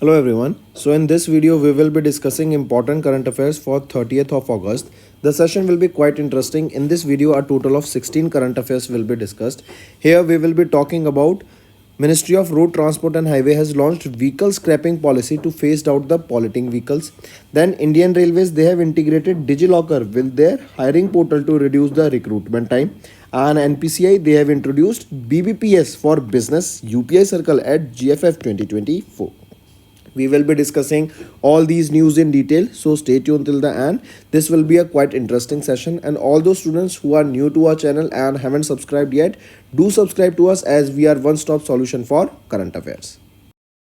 Hello everyone. So in this video we will be discussing important current affairs for 30th of August. The session will be quite interesting. In this video a total of 16 current affairs will be discussed. Here we will be talking about Ministry of Road Transport and Highway has launched vehicle scrapping policy to phase out the polluting vehicles. Then Indian Railways, they have integrated DigiLocker with their hiring portal to reduce the recruitment time. And NPCI, they have introduced BBPS for business UPI circle at GFF 2024. We will be discussing all these news in detail, so stay tuned till the end. This will be a quite interesting session, and all those students who are new to our channel and haven't subscribed yet, do subscribe to us as we are one stop solution for current affairs.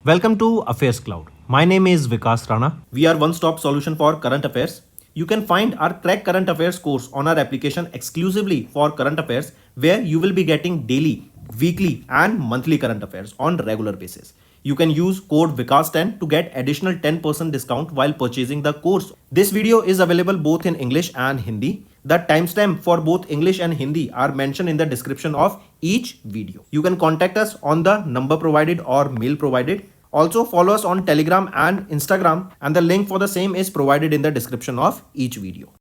Welcome to Affairs Cloud. My name is Vikas Rana. We are one-stop solution for current affairs. You can find our Crack Current Affairs course on our application exclusively for current affairs, where you will be getting daily, weekly and monthly current affairs on regular basis. You can use code VIKAS10 to get additional 10% discount while purchasing the course. This video is available both in English and Hindi. The timestamp for both English and Hindi are mentioned in the description of each video. You can contact us on the number provided or mail provided. Also follow us on Telegram and Instagram, and the link for the same is provided in the description of each video.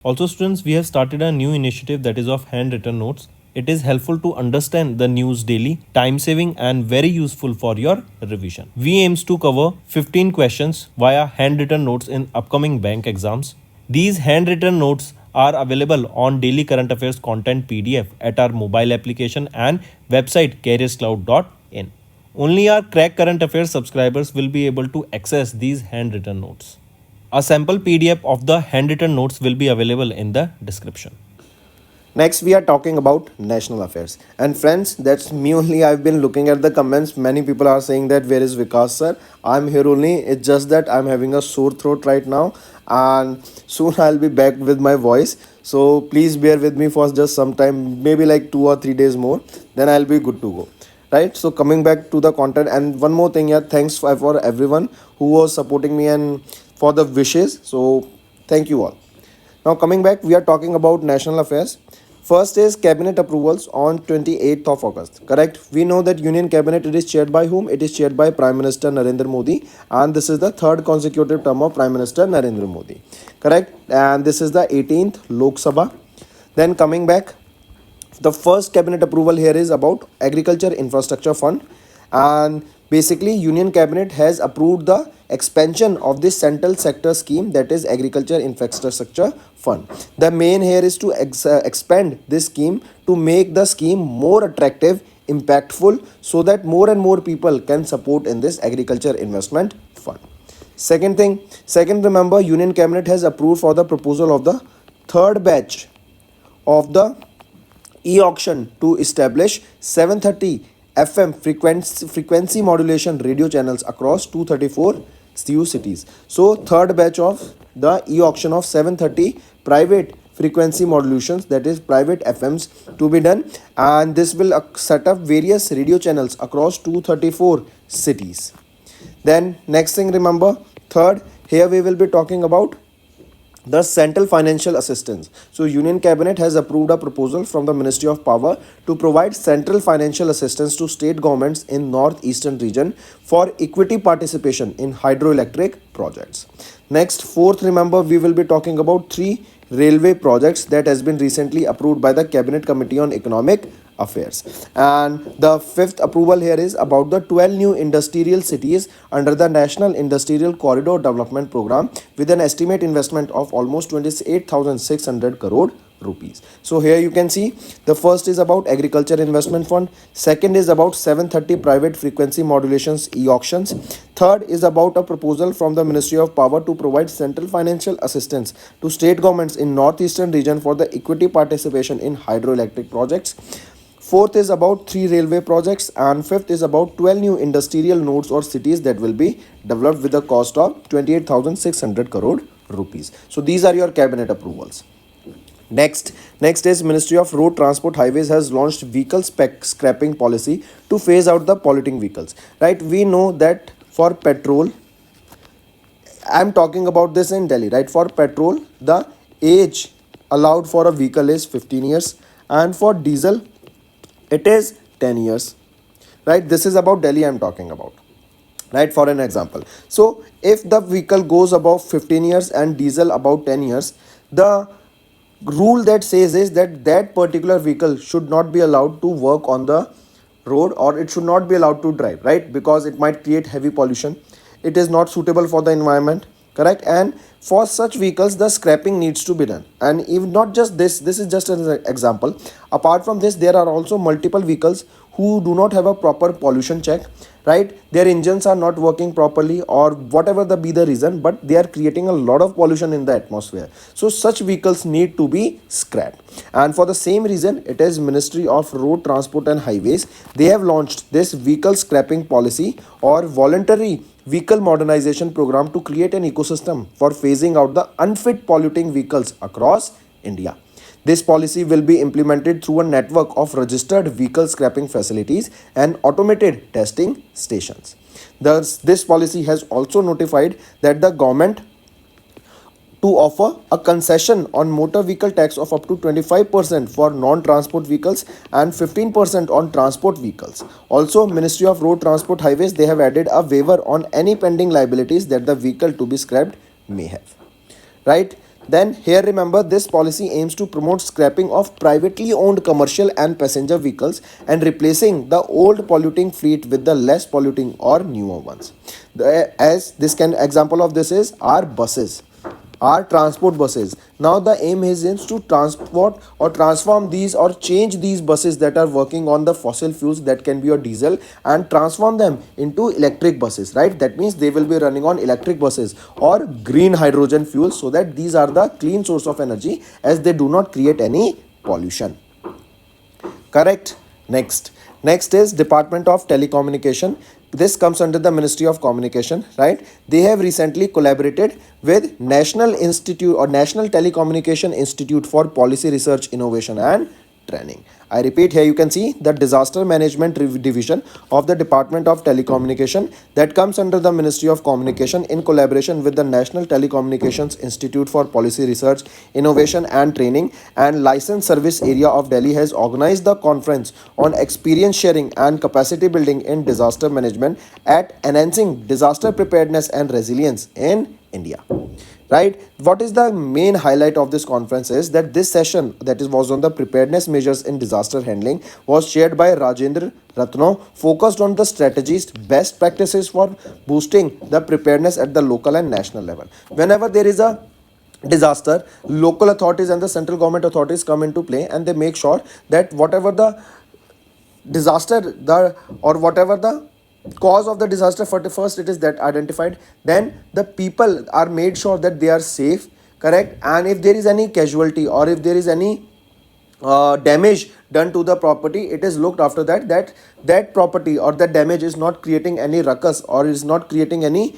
Also students, we have started a new initiative that is of handwritten notes. It is helpful to understand the news daily, time saving and very useful for your revision. We aims to cover 15 questions via handwritten notes in upcoming bank exams. These handwritten notes are available on daily current affairs content PDF at our mobile application and website careerscloud.in. Only our Crack Current Affairs subscribers will be able to access these handwritten notes. A sample PDF of the handwritten notes will be available in the description. Next, we are talking about national affairs. And friends, that's me only. I've been looking at the comments. Many people are saying that where is Vikas sir? I'm here only. It's just that I'm having a sore throat right now, and soon I'll be back with my voice. So please bear with me for just some time, maybe like 2 or 3 days more. Then I'll be good to go. Right, so coming back to the content, and one more thing, yeah, thanks for everyone who was supporting me and for the wishes. So thank you all. Now coming back, we are talking about national affairs. First is cabinet approvals on 28th of August. Correct. We know that Union Cabinet, it is chaired by whom? It is chaired by Prime Minister Narendra Modi, and this is the third consecutive term of Prime Minister Narendra Modi. Correct. And this is the 18th Lok Sabha. Then coming back, the first cabinet approval here is about agriculture infrastructure fund, and basically Union Cabinet has approved the expansion of this central sector scheme, that is agriculture infrastructure fund. The main here is to expand this scheme to make the scheme more attractive, impactful, so that more and more people can support in this agriculture investment fund. Second, remember, Union Cabinet has approved for the proposal of the third batch of the e-auction to establish 730 FM frequency modulation radio channels across 234 CU cities. So third batch of the e-auction of 730 private frequency modulations, that is private FMs, to be done, and this will set up various radio channels across 234 cities. Then next thing, remember, third, here we will be talking about the central financial assistance. So Union Cabinet has approved a proposal from the Ministry of Power to provide central financial assistance to state governments in northeastern region for equity participation in hydroelectric projects. Next, fourth, remember, we will be talking about 3 railway projects that has been recently approved by the Cabinet Committee on Economic Affairs. And the fifth approval here is about the 12 new industrial cities under the National Industrial Corridor Development Program with an estimate investment of almost 28,600 crore rupees. So here you can see the first is about agriculture investment fund, second is about 730 private frequency modulations e-auctions, third is about a proposal from the Ministry of Power to provide central financial assistance to state governments in northeastern region for the equity participation in hydroelectric projects, fourth is about 3 railway projects, and fifth is about 12 new industrial nodes or cities that will be developed with a cost of 28,600 crore rupees. So these are your cabinet approvals. Next is Ministry of Road Transport Highways has launched vehicle scrapping policy to phase out the polluting vehicles. Right, we know that for petrol, I'm talking about this in Delhi, right, for petrol, the age allowed for a vehicle is 15 years, and for diesel it is 10 years, right? This is about Delhi I'm talking about, right? For an example, so if the vehicle goes above 15 years and diesel about 10 years, the rule that says is that that particular vehicle should not be allowed to work on the road, or it should not be allowed to drive, right? Because it might create heavy pollution, it is not suitable for the environment, correct? And for such vehicles the scrapping needs to be done. And even not just this is just an example. Apart from this, there are also multiple vehicles who do not have a proper pollution check, right? Their engines are not working properly, or whatever the be the reason, but they are creating a lot of pollution in the atmosphere. So such vehicles need to be scrapped. And for the same reason, it is Ministry of Road Transport and Highways, they have launched this vehicle scrapping policy or voluntary vehicle modernization program to create an ecosystem for phasing out the unfit polluting vehicles across India. This policy will be implemented through a network of registered vehicle scrapping facilities and automated testing stations. Thus, this policy has also notified that the government to offer a concession on motor vehicle tax of up to 25% for non-transport vehicles and 15% on transport vehicles. Also, Ministry of Road Transport Highways, they have added a waiver on any pending liabilities that the vehicle to be scrapped may have, right? Then here remember, this policy aims to promote scrapping of privately owned commercial and passenger vehicles and replacing the old polluting fleet with the less polluting or newer ones. As this can example of this is our buses, our transport buses. Now the aim is to transport or transform these or change these buses that are working on the fossil fuels, that can be your diesel, and transform them into electric buses, right? That means they will be running on electric buses or green hydrogen fuels, so that these are the clean source of energy as they do not create any pollution, correct? Next is Department of Telecommunication. This comes under the Ministry of Communication, right? They have recently collaborated with National Institute or National Telecommunication Institute for Policy Research, Innovation and Training. I repeat, here you can see the Disaster Management Division of the Department of Telecommunication, that comes under the Ministry of Communication in collaboration with the National Telecommunications Institute for Policy Research, Innovation and Training, and Licensed Service Area of Delhi has organized the conference on experience sharing and capacity building in disaster management at enhancing disaster preparedness and resilience in India, right? What is the main highlight of this conference is that this session, that was on the preparedness measures in disaster handling, was chaired by Rajendra Ratno, focused on the strategies, best practices for boosting the preparedness at the local and national level. Whenever there is a disaster, local authorities and the central government authorities come into play, and they make sure that whatever the disaster or whatever the cause of the disaster, for the first it is that identified, then the people are made sure that they are safe, correct? And if there is any casualty or if there is any damage done to the property, it is looked after that property or that damage is not creating any ruckus or is not creating any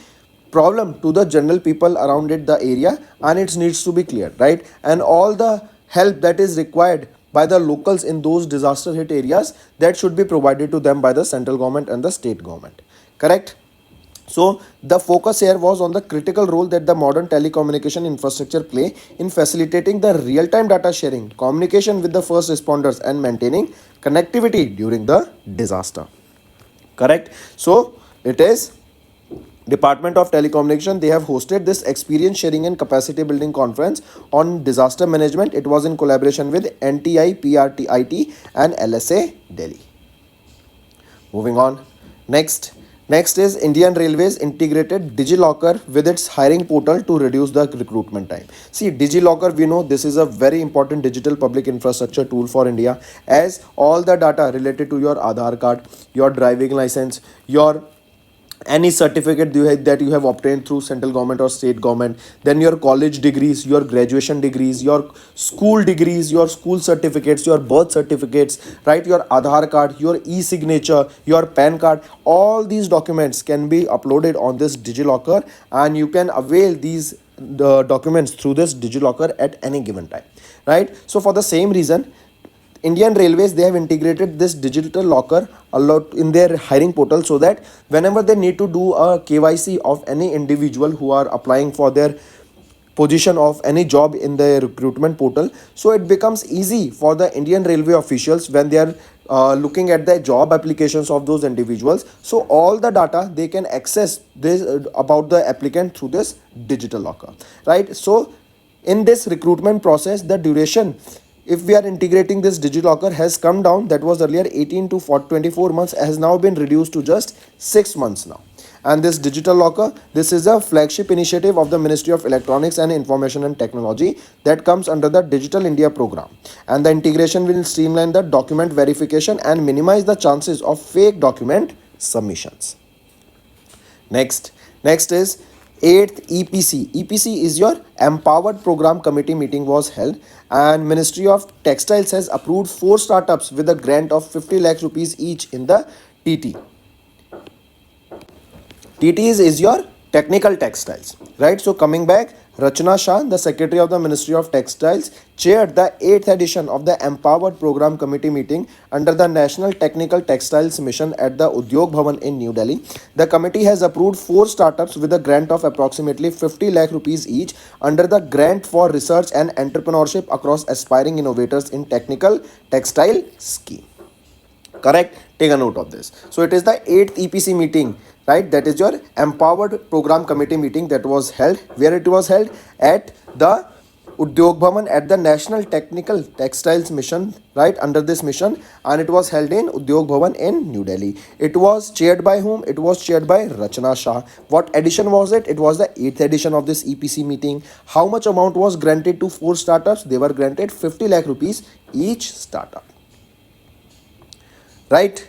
problem to the general people around it, the area, and it needs to be cleared, right? And all the help that is required by the locals in those disaster hit areas, that should be provided to them by the central government and the state government, correct? So the focus here was on the critical role that the modern telecommunication infrastructure play in facilitating the real-time data sharing, communication with the first responders, and maintaining connectivity during the disaster, correct? So it is Department of Telecommunication, they have hosted this experience sharing and capacity building conference on disaster management. It was in collaboration with NTI, PRTIT and LSA Delhi. Moving on. Next is Indian Railways integrated DigiLocker with its hiring portal to reduce the recruitment time. See, DigiLocker, we know this is a very important digital public infrastructure tool for India, as all the data related to your Aadhaar card, your driving license, your any certificate that you have obtained through central government or state government, then your college degrees, your graduation degrees, your school degrees, your school certificates, your birth certificates, right? Your Aadhaar card, your e-signature, your PAN card, all these documents can be uploaded on this DigiLocker, and you can avail these documents through this DigiLocker at any given time, right? So for the same reason, Indian Railways, they have integrated this digital locker a lot in their hiring portal, so that whenever they need to do a KYC of any individual who are applying for their position of any job in the recruitment portal. So it becomes easy for the Indian Railway officials when they are looking at the job applications of those individuals. So all the data they can access this about the applicant through this digital locker, right? So in this recruitment process, the duration, if we are integrating this digital locker, has come down. That was earlier 18 to 24 months, has now been reduced to just 6 months now. And this digital locker, this is a flagship initiative of the Ministry of Electronics and Information and Technology that comes under the Digital India program, and the integration will streamline the document verification and minimize the chances of fake document submissions. Next is 8th EPC. EPC is your Empowered Program Committee meeting was held, and Ministry of Textiles has approved 4 startups with a grant of 50 lakh rupees each in the TT. TTs is your technical textiles, right? So coming back, Rachna Shah, the Secretary of the Ministry of Textiles, chaired the 8th edition of the Empowered Program Committee meeting under the National Technical Textiles Mission at the Udyog Bhavan in New Delhi. The committee has approved 4 startups with a grant of approximately 50 lakh rupees each under the Grant for Research and Entrepreneurship across Aspiring Innovators in Technical Textile scheme. Correct? Take a note of this. So it is the 8th EPC meeting, right? That is your Empowered Program Committee meeting that was held. Where it was held? At the Udyog Bhavan at the National Technical Textiles Mission, right? Under this mission, and it was held in Udyog Bhavan in New Delhi. It was chaired by whom? It was chaired by Rachna Shah. What edition was it? It was the 8th edition of this EPC meeting. How much amount was granted to 4 startups? They were granted 50 lakh rupees each startup. Right?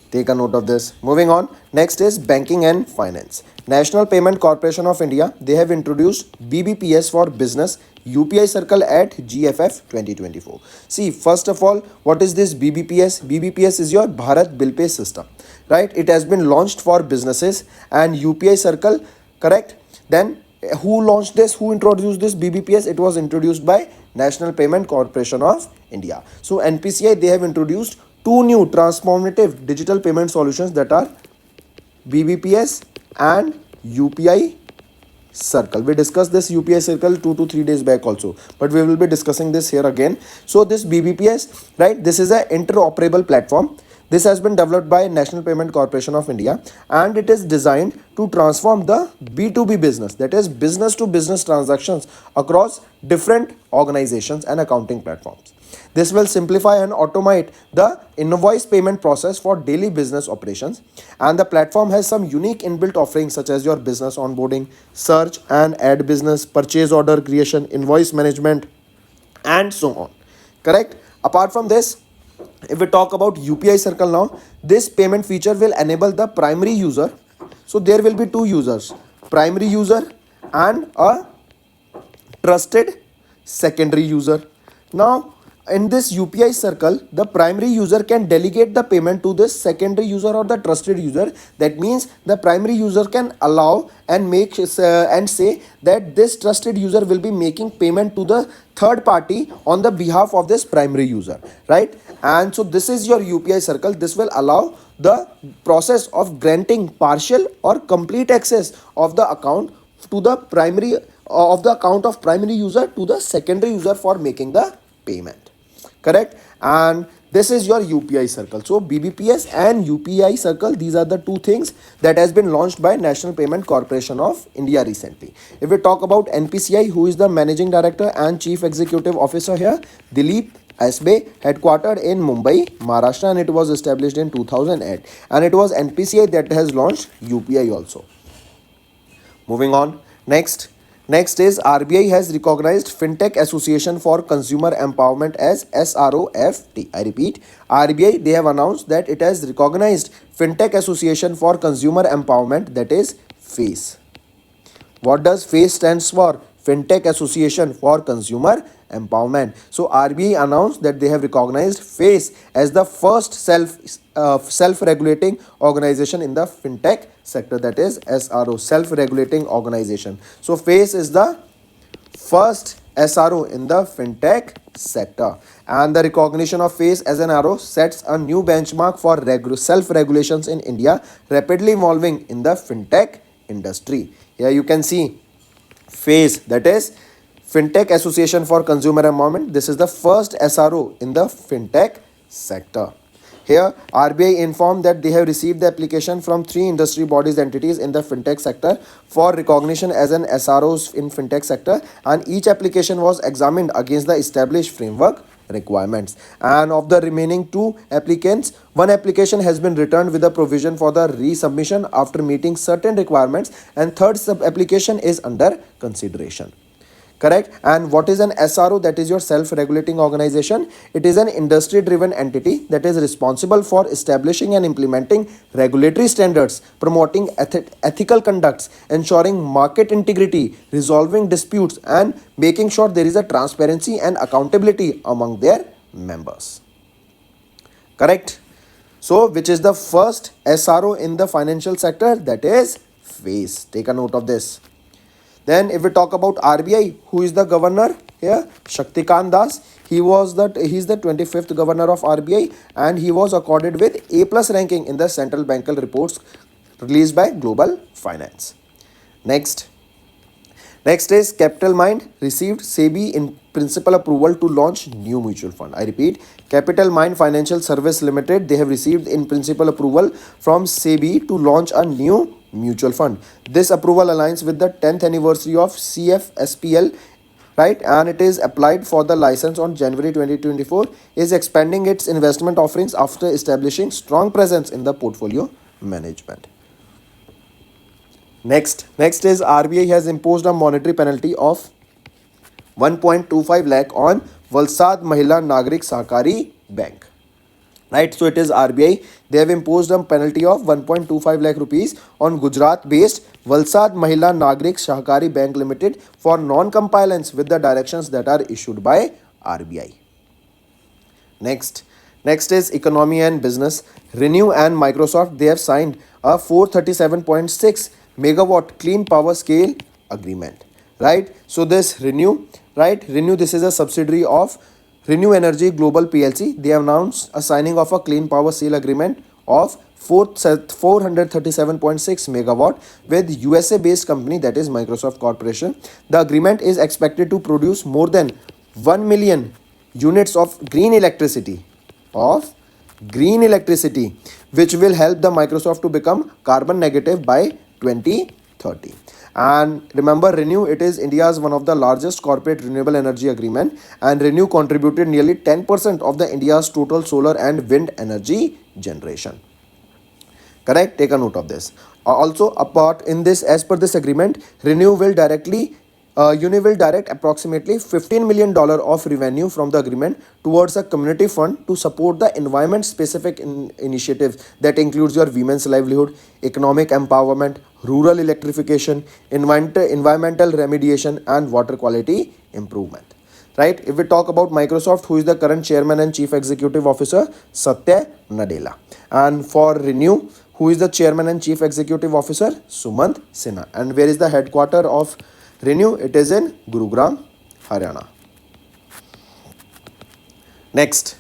Take a note of this. Moving on. Next is banking and finance. National Payment Corporation of India, they have introduced BBPS for business UPI Circle at GFF 2024. See, first of all, what is this BBPS? BBPS is your Bharat Bill Pay system, right? It has been launched for businesses, and UPI Circle, correct? Then who launched this? Who introduced this BBPS? It was introduced by National Payment Corporation of India. So NPCI, they have introduced 2 new transformative digital payment solutions, that are BBPS and UPI Circle. We discussed this UPI Circle 2 to 3 days back also, but we will be discussing this here again. So this BBPS, right, this is an interoperable platform. This has been developed by National Payment Corporation of India, and it is designed to transform the B2B business, that is business to business transactions across different organizations and accounting platforms. This will simplify and automate the invoice payment process for daily business operations, and the platform has some unique inbuilt offerings such as your business onboarding, search and add business, purchase order creation, invoice management, and so on. Correct? Apart from this, if we talk about UPI Circle now, this payment feature will enable the primary user. So there will be 2 users, primary user and a trusted secondary user. Now in this UPI Circle, the primary user can delegate the payment to this secondary user or the trusted user. That means the primary user can allow and make and say that this trusted user will be making payment to the third party on the behalf of this primary user, right? And so this is your UPI Circle. This will allow the process of granting partial or complete access of the account to the primary of the account of primary user to the secondary user for making the payment. Correct? And this is your UPI Circle. So BBPS and UPI Circle, these are the 2 things that has been launched by National Payment Corporation of India recently. If we talk about NPCI, who is the Managing Director and Chief Executive Officer here? Dileep SB, headquartered in Mumbai, Maharashtra, and it was established in 2008. And it was NPCI that has launched UPI also. Moving on. Next is RBI has recognized Fintech Association for Consumer Empowerment as SROFT. I repeat, RBI, they have announced that it has recognized Fintech Association for Consumer Empowerment, that is FACE. What does FACE stands for? Fintech Association for Consumer Empowerment. So RBI announced that they have recognized FACE as the first self-regulating organization in the fintech sector, that is SRO, self-regulating organization. So FACE is the first SRO in the fintech sector, and the recognition of FACE as an RO sets a new benchmark for self-regulations in India, rapidly evolving in the fintech industry. Here you can see FACE, that is Fintech Association for Consumer Empowerment. This is the first SRO in the fintech sector. Here, RBI informed that they have received the application from 3 industry bodies entities in the fintech sector for recognition as an SROs in fintech sector, and each application was examined against the established framework requirements. And of the remaining 2 applicants, one application has been returned with a provision for the resubmission after meeting certain requirements, and third sub application is under consideration. Correct. And what is an SRO? That is your self-regulating organization. It is an industry-driven entity that is responsible for establishing and implementing regulatory standards, promoting ethical conducts, ensuring market integrity, resolving disputes, and making sure there is a transparency and accountability among their members. Correct. So, which is the first SRO in the financial sector? That is FACE. Take a note of this. Then if we talk about RBI, who is the governor here? Shaktikant Das. He's the 25th governor of RBI, and he was accorded with A+ ranking in the central banker reports released by Global Finance. Next is Capital Mind received SEBI in principal approval to launch new mutual fund. I repeat, Capital Mind Financial Service Limited, they have received in principal approval from SEBI to launch a new mutual fund. This approval aligns with the 10th anniversary of CFSPL, right? And it is applied for the license on January 2024, is expanding its investment offerings after establishing strong presence in the portfolio management. Next is RBI has imposed a monetary penalty of 1.25 lakh on Valsad Mahila Nagrik Sahkari Bank. Right, so it is RBI. They have imposed a penalty of 1.25 lakh rupees on Gujarat-based Valsad Mahila Nagrik Sahkari Bank Limited for non-compliance with the directions that are issued by RBI. Next is economy and business. ReNew and Microsoft, they have signed a 437.6 megawatt clean power scale agreement. Right, so this ReNew, this is a subsidiary of ReNew Energy Global PLC. They have announced a signing of a clean power sale agreement of 437.6 megawatt with USA based company, that is Microsoft Corporation. The agreement is expected to produce more than 1 million units of green electricity, which will help the Microsoft to become carbon negative by 2030. And remember, ReNew, it is India's one of the largest corporate renewable energy agreement, and ReNew contributed nearly 10% of the India's total solar and wind energy generation. Correct? Take a note of this. Also, apart in this, as per this agreement, ReNew will Uni will direct approximately $15 million of revenue from the agreement towards a community fund to support the environment-specific initiatives that includes your women's livelihood, economic empowerment, rural electrification, environmental remediation, and water quality improvement. Right? If we talk about Microsoft, who is the current chairman and chief executive officer? Satya Nadella. And for ReNew, who is the chairman and chief executive officer? Sumant Sinha. And where is the headquarter of ReNew? It is in Gurugram, Haryana. Next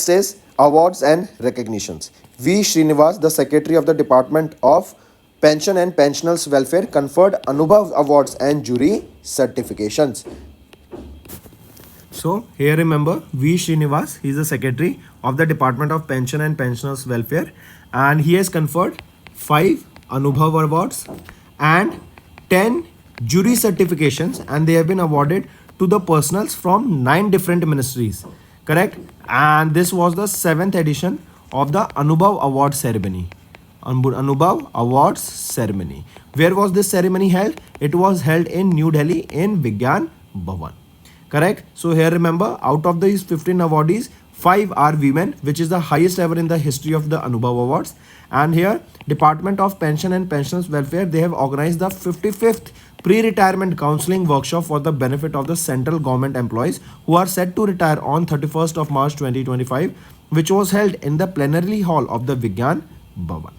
is awards and recognitions. V. Srinivas, the Secretary of the Department of Pension and Pensioners Welfare, conferred Anubhav Awards and jury certifications. So here remember, V. Srinivas, he is the Secretary of the Department of Pension and Pensioners Welfare, and he has conferred 5 Anubhav Awards and 10 jury certifications, and they have been awarded to the personals from 9 different ministries. Correct? And this was the 7th edition of the Anubhav Award ceremony. Anubhav Awards ceremony. Where was this ceremony held? It was held in New Delhi in Vigyan Bhavan. Correct? So here remember, out of these 15 awardees, 5 are women, which is the highest ever in the history of the Anubhav Awards. And here, Department of Pension and Pensioners Welfare, they have organized the 55th pre-retirement counseling workshop for the benefit of the central government employees who are set to retire on 31st of March 2025, which was held in the plenary hall of the Vigyan Bhavan.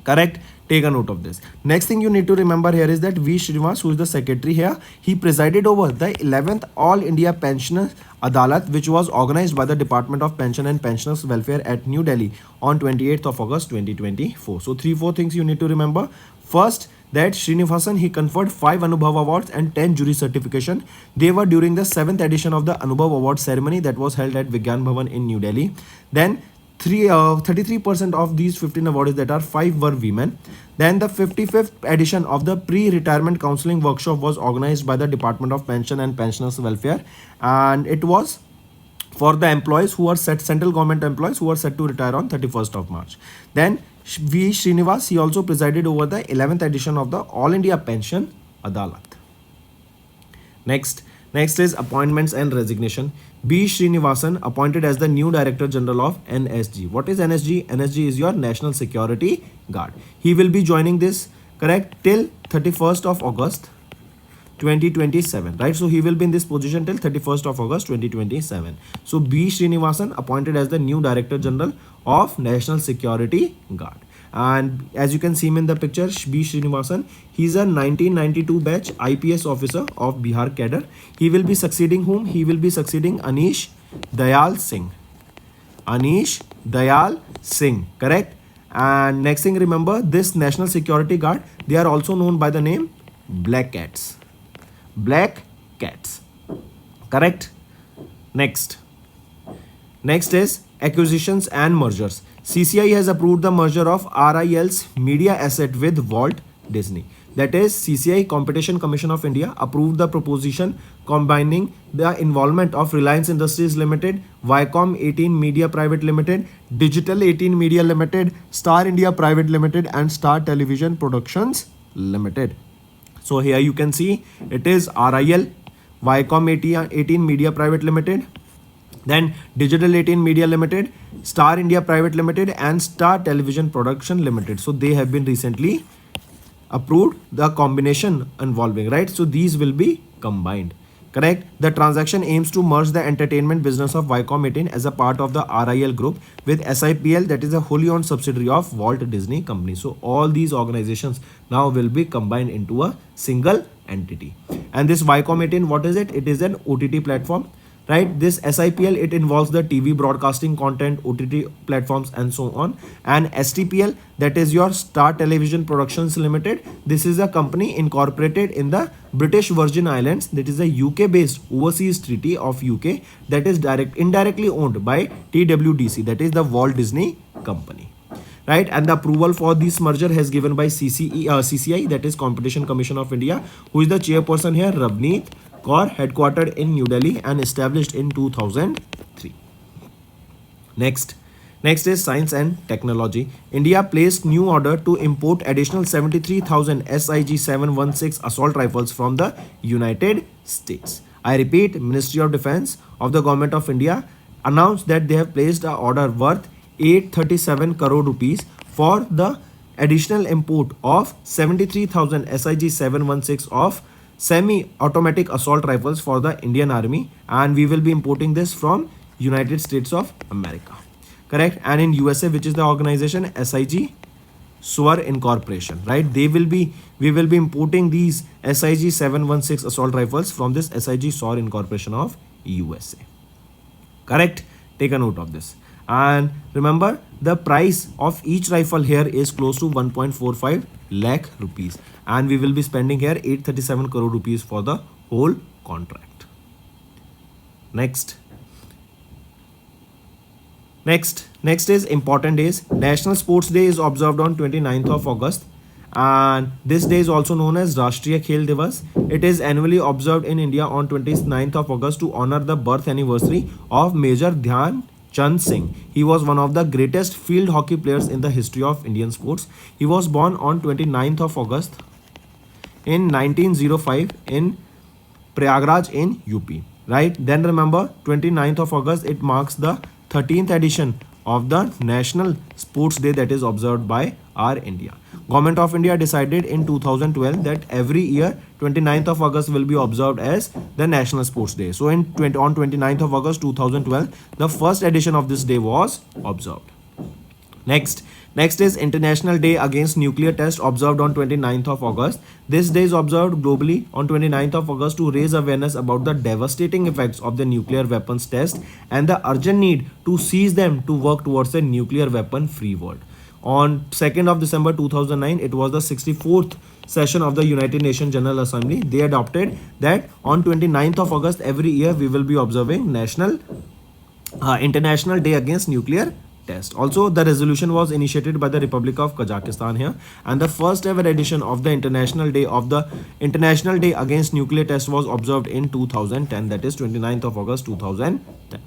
Correct? Take a note of this. Next thing you need to remember here is that V. Srinivas, who is the secretary here, he presided over the 11th All India Pensioners Adalat, which was organized by the Department of Pension and Pensioners Welfare at New Delhi on 28th of August 2024. So 3-4 things you need to remember. First, that Srinivasan, he conferred 5 Anubhav Awards and 10 jury certification. They were during the 7th edition of the Anubhav Award ceremony that was held at Vigyan Bhavan in New Delhi. Then 33% of these 15 awards that are 5 were women. Then the 55th edition of the pre-retirement counseling workshop was organized by the Department of Pension and Pensioners Welfare, and it was for the employees who are set, central government employees who are set to retire on 31st of March. Then V. Srinivas, he also presided over the 11th edition of the All India Pension Adalat. Next is appointments and resignation. B. Srinivasan appointed as the new Director General of NSG. What is NSG? NSG is your National Security Guard. He will be joining this, correct, till 31st of August 2027, right? So he will be in this position till 31st of August 2027. So B. Srinivasan appointed as the new Director General of National Security Guard. And as you can see him in the picture, B. Srinivasan, he's a 1992 batch IPS officer of Bihar cadre. He will be succeeding whom? He will be succeeding Anish Dayal Singh. Anish Dayal Singh, correct? And next thing, remember, this National Security Guard, they are also known by the name Black Cats. Black Cats, correct? Next is acquisitions and mergers. CCI has approved the merger of RIL's media asset with Walt Disney. That is, CCI, Competition Commission of India, approved the proposition combining the involvement of Reliance Industries Limited, Viacom 18 Media Private Limited, Digital 18 Media Limited, Star India Private Limited, and Star Television Productions Limited. So here you can see it is RIL, Viacom 18 Media Private Limited, then Digital 18 Media Limited, Star India Private Limited, and Star Television Production Limited. So they have been recently approved the combination involving, right? So these will be combined, correct? The transaction aims to merge the entertainment business of Viacom 18 as a part of the RIL group with SIPL, that is a wholly owned subsidiary of Walt Disney Company. So all these organizations now will be combined into a single entity. And this Viacom 18, what is it? It is an OTT platform, right? This SIPL, it involves the TV broadcasting content, OTT platforms, and so on. And STPL, that is your Star Television Productions Limited. This is a company incorporated in the British Virgin Islands. That is a UK based overseas treaty of UK that is indirectly owned by TWDC, that is the Walt Disney Company, right? And the approval for this merger has given by CCI, that is Competition Commission of India, who is the chairperson here, Ravneet Kaur, headquartered in New Delhi and established in 2003. Next is science and technology. India placed new order to import additional 73,000 SIG 716 assault rifles from the United States. I repeat, Ministry of Defense of the Government of India announced that they have placed an order worth 837 crore rupees for the additional import of 73,000 SIG 716 of semi-automatic assault rifles for the Indian Army, and we will be importing this from United States of America, correct? And in USA, which is the organization SIG SOAR Incorporation, right? We will be importing these SIG 716 assault rifles from this SIG SOAR Incorporation of USA, correct? Take a note of this. And remember, the price of each rifle here is close to 1.45 lakh rupees, and we will be spending here 837 crore rupees for the whole contract. Next is important days. National Sports Day is observed on 29th of August, and this day is also known as Rashtriya Khel Divas. It is annually observed in India on 29th of August to honor the birth anniversary of Major Dhyan Chand Singh. He was one of the greatest field hockey players in the history of Indian sports. He was born on 29th of August in 1905 in Prayagraj in UP, right? Then remember, 29th of August, it marks the 13th edition of the National Sports Day that is observed by our India. Government of India decided in 2012 that every year 29th of August will be observed as the National Sports Day. So on 29th of August 2012, the first edition of this day was observed. Next is International Day Against Nuclear Test, observed on 29th of August. This day is observed globally on 29th of August to raise awareness about the devastating effects of the nuclear weapons test and the urgent need to cease them to work towards a nuclear weapon free world. On 2nd of December 2009, it was the 64th session of the United Nations General Assembly, they adopted that on 29th of August every year we will be observing International Day Against Nuclear Test. Also, the resolution was initiated by the Republic of Kazakhstan here, and the first ever edition of the International Day Against Nuclear Test was observed in 2010. That is 29th of August 2010.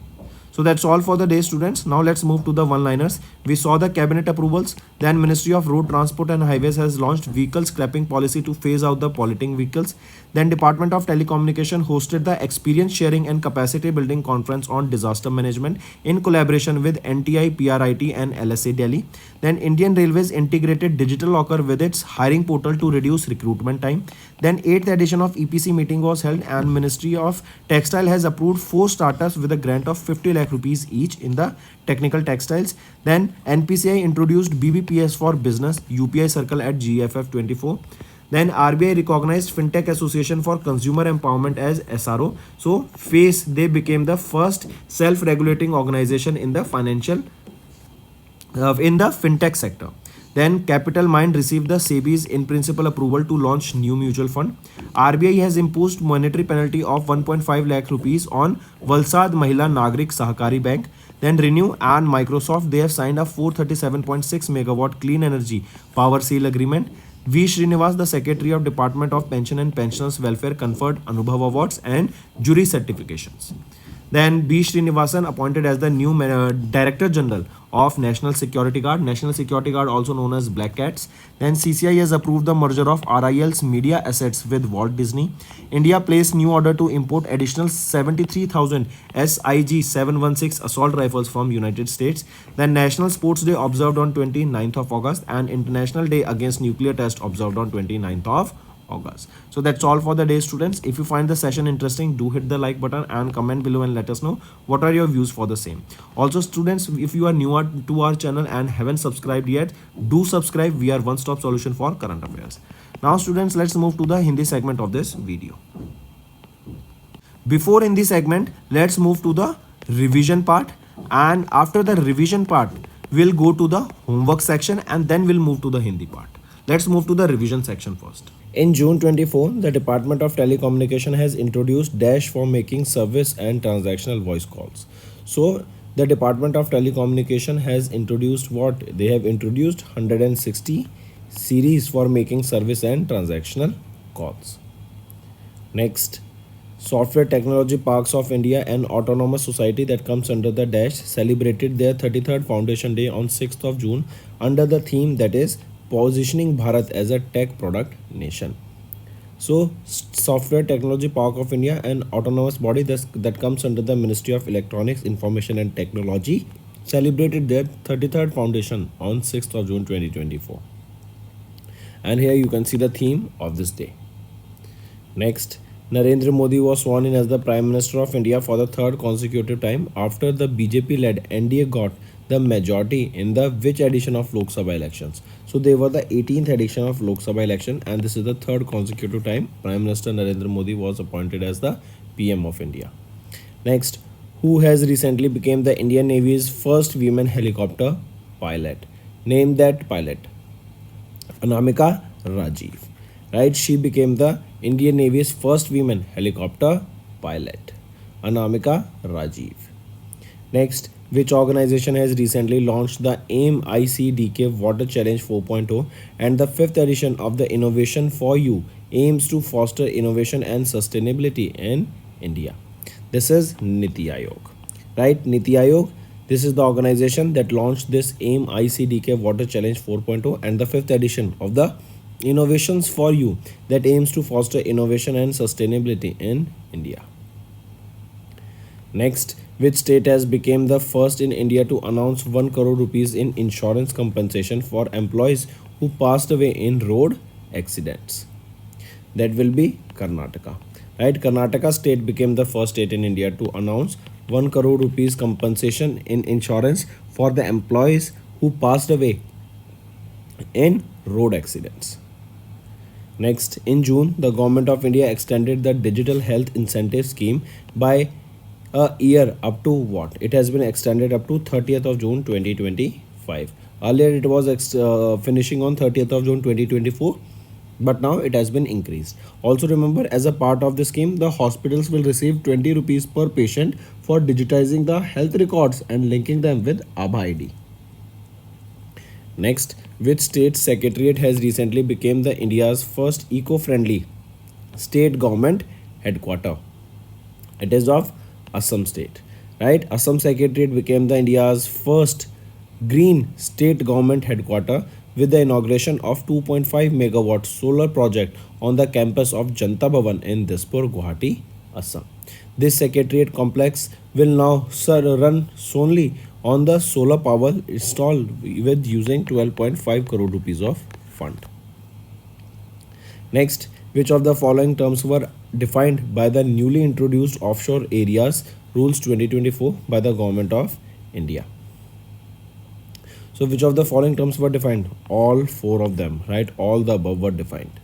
So that's all for the day, students. Now let's move to the one-liners. We saw the cabinet approvals. Then Ministry of Road Transport and Highways has launched vehicle scrapping policy to phase out the polluting vehicles. Then Department of Telecommunication hosted the experience sharing and capacity building conference on disaster management in collaboration with NTI, PRIT and LSA Delhi. Then Indian Railways integrated digital locker with its hiring portal to reduce recruitment time. Then 8th edition of EPC meeting was held and Ministry of Textile has approved 4 startups with a grant of 50 lakh rupees each in the technical textiles. Then NPCI introduced BBPS for business UPI circle at GFF 24. Then RBI recognized FinTech Association for Consumer Empowerment as SRO. So FACE, they became the first self-regulating organization in the fintech sector. Then Capital Mind received the SEBI's in principle approval to launch new mutual fund. RBI has imposed monetary penalty of 1.5 lakh rupees on Valsad Mahila Nagrik Sahakari Bank. Then Renew and Microsoft, they have signed a 437.6 megawatt clean energy power sale agreement. V. Srinivas, the Secretary of Department of Pension and Pensioners Welfare, conferred Anubhav Awards and jury certifications. Then B. Srinivasan appointed as the new Director General of National Security Guard. National Security Guard, also known as Black Cats. Then CCI has approved the merger of RIL's media assets with Walt Disney. India placed new order to import additional 73,000 SIG 716 assault rifles from United States. Then National Sports Day observed on 29th of August and International Day Against Nuclear Test observed on 29th of August. So that's all for the day, students. If you find the session interesting, do hit the like button and comment below and let us know what are your views for the same. Also, students, if you are new to our channel and haven't subscribed yet, do subscribe. We are one-stop solution for current affairs. Now, students, let's move to the Hindi segment of this video. Before Hindi segment, let's move to the revision part, and after the revision part, we'll go to the homework section and then we'll move to the Hindi part. Let's move to the revision section first. In June 24, the Department of Telecommunication has introduced Dash for making service and transactional voice calls. So, the Department of Telecommunication has introduced what? They have introduced 160 series for making service and transactional calls. Next, Software Technology Parks of India, an autonomous society that comes under the Dash, celebrated their 33rd Foundation Day on 6th of June under the theme that is positioning Bharat as a tech product nation. So, Software Technology Park of India, an autonomous body that comes under the Ministry of Electronics, Information and Technology, celebrated their 33rd foundation on 6th of June 2024. And here you can see the theme of this day. Next, Narendra Modi was sworn in as the Prime Minister of India for the third consecutive time after the BJP-led NDA got the majority in the which edition of Lok Sabha elections. So they were the 18th edition of Lok Sabha election, and this is the third consecutive time Prime Minister Narendra Modi was appointed as the PM of India. Next, who has recently become the Indian Navy's first women helicopter pilot? Name that pilot. Anamika Rajiv. Right, she became the Indian Navy's first women helicopter pilot. Anamika Rajiv. Next, which organization has recently launched the AIM ICDK Water Challenge 4.0 and the 5th edition of the Innovation for You aims to foster innovation and sustainability in India? This is Niti Aayog. Right, Niti Aayog, this is the organization that launched this AIM ICDK Water Challenge 4.0 and the 5th edition of the Innovations for You that aims to foster innovation and sustainability in India. Next, which state has become the first in India to announce 1 crore rupees in insurance compensation for employees who passed away in road accidents? That will be Karnataka. Right, Karnataka state became the first state in India to announce 1 crore rupees compensation in insurance for the employees who passed away in road accidents. Next, in June, the Government of India extended the Digital Health Incentive Scheme by a year up to what? It has been extended up to 30th of June 2025. Earlier it was finishing on 30th of June 2024, but now it has been increased. Also remember, as a part of the scheme, the hospitals will receive 20 rupees per patient for digitizing the health records and linking them with Aadhaar ID. Next, which state secretariat has recently become the India's first eco-friendly state government headquarter? It is of Assam state, right? Assam secretariat became the India's first green state government headquarter with the inauguration of 2.5 megawatt solar project on the campus of Janta Bhavan in Dispur, Guwahati, Assam. This secretariat complex will now run solely on the solar power installed with using 12.5 crore rupees of fund. Next, which of the following terms were defined by the newly introduced Offshore Areas Rules 2024 by the Government of India? So, which of the following terms were defined? All four of them, right? All the above were defined.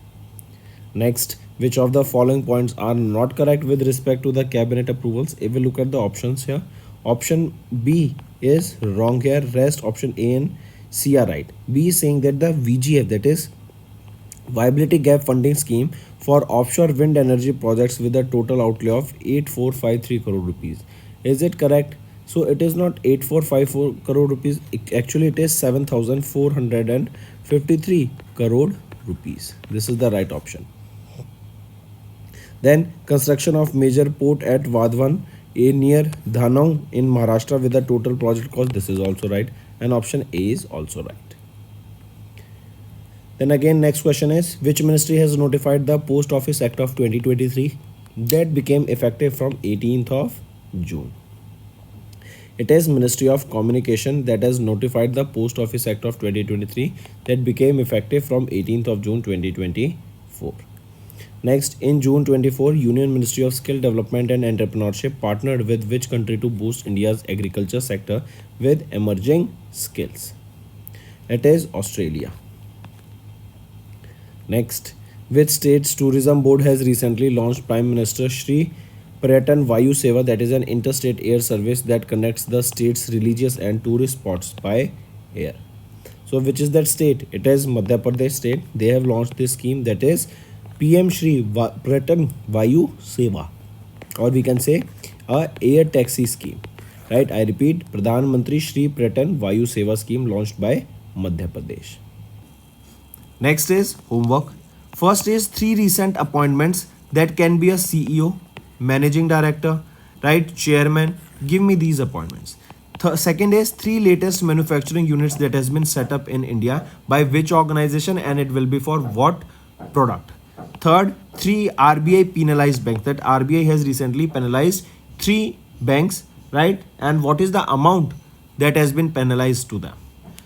Next, which of the following points are not correct with respect to the cabinet approvals? If we look at the options here, option B is wrong here. Rest option A and C are right. B is saying that the VGF, that is Viability Gap Funding Scheme for offshore wind energy projects with a total outlay of 8453 crore rupees. Is it correct? So it is not 8454 crore rupees. Actually, it is 7453 crore rupees. This is the right option. Then construction of major port at Vadhavan near Dhanau in Maharashtra with a total project cost. This is also right. And option A is also right. Then again, next question is, which ministry has notified the Post Office Act of 2023 that became effective from 18th of June? It is Ministry of Communication that has notified the Post Office Act of 2023 that became effective from 18th of June 2024. Next, in June 24, Union Ministry of Skill Development and Entrepreneurship partnered with which country to boost India's agriculture sector with emerging skills? It is Australia. Next, which state's tourism board has recently launched Prime Minister Shri Paryatan Vayu Seva, that is an interstate air service that connects the state's religious and tourist spots by air? So which is that state? It is Madhya Pradesh state. They have launched this scheme, that is PM Shri Paryatan Vayu Seva, or we can say a air taxi scheme, right? I repeat, Pradhan Mantri Shri Paryatan Vayu Seva scheme launched by Madhya Pradesh. Next is homework. First is 3 recent appointments that can be a CEO, managing director, right, chairman. Give me these appointments. Second is 3 latest manufacturing units that has been set up in India by which organization and it will be for what product. Third, 3 RBI penalized banks, that RBI has recently penalized 3 banks, right, and what is the amount that has been penalized to them.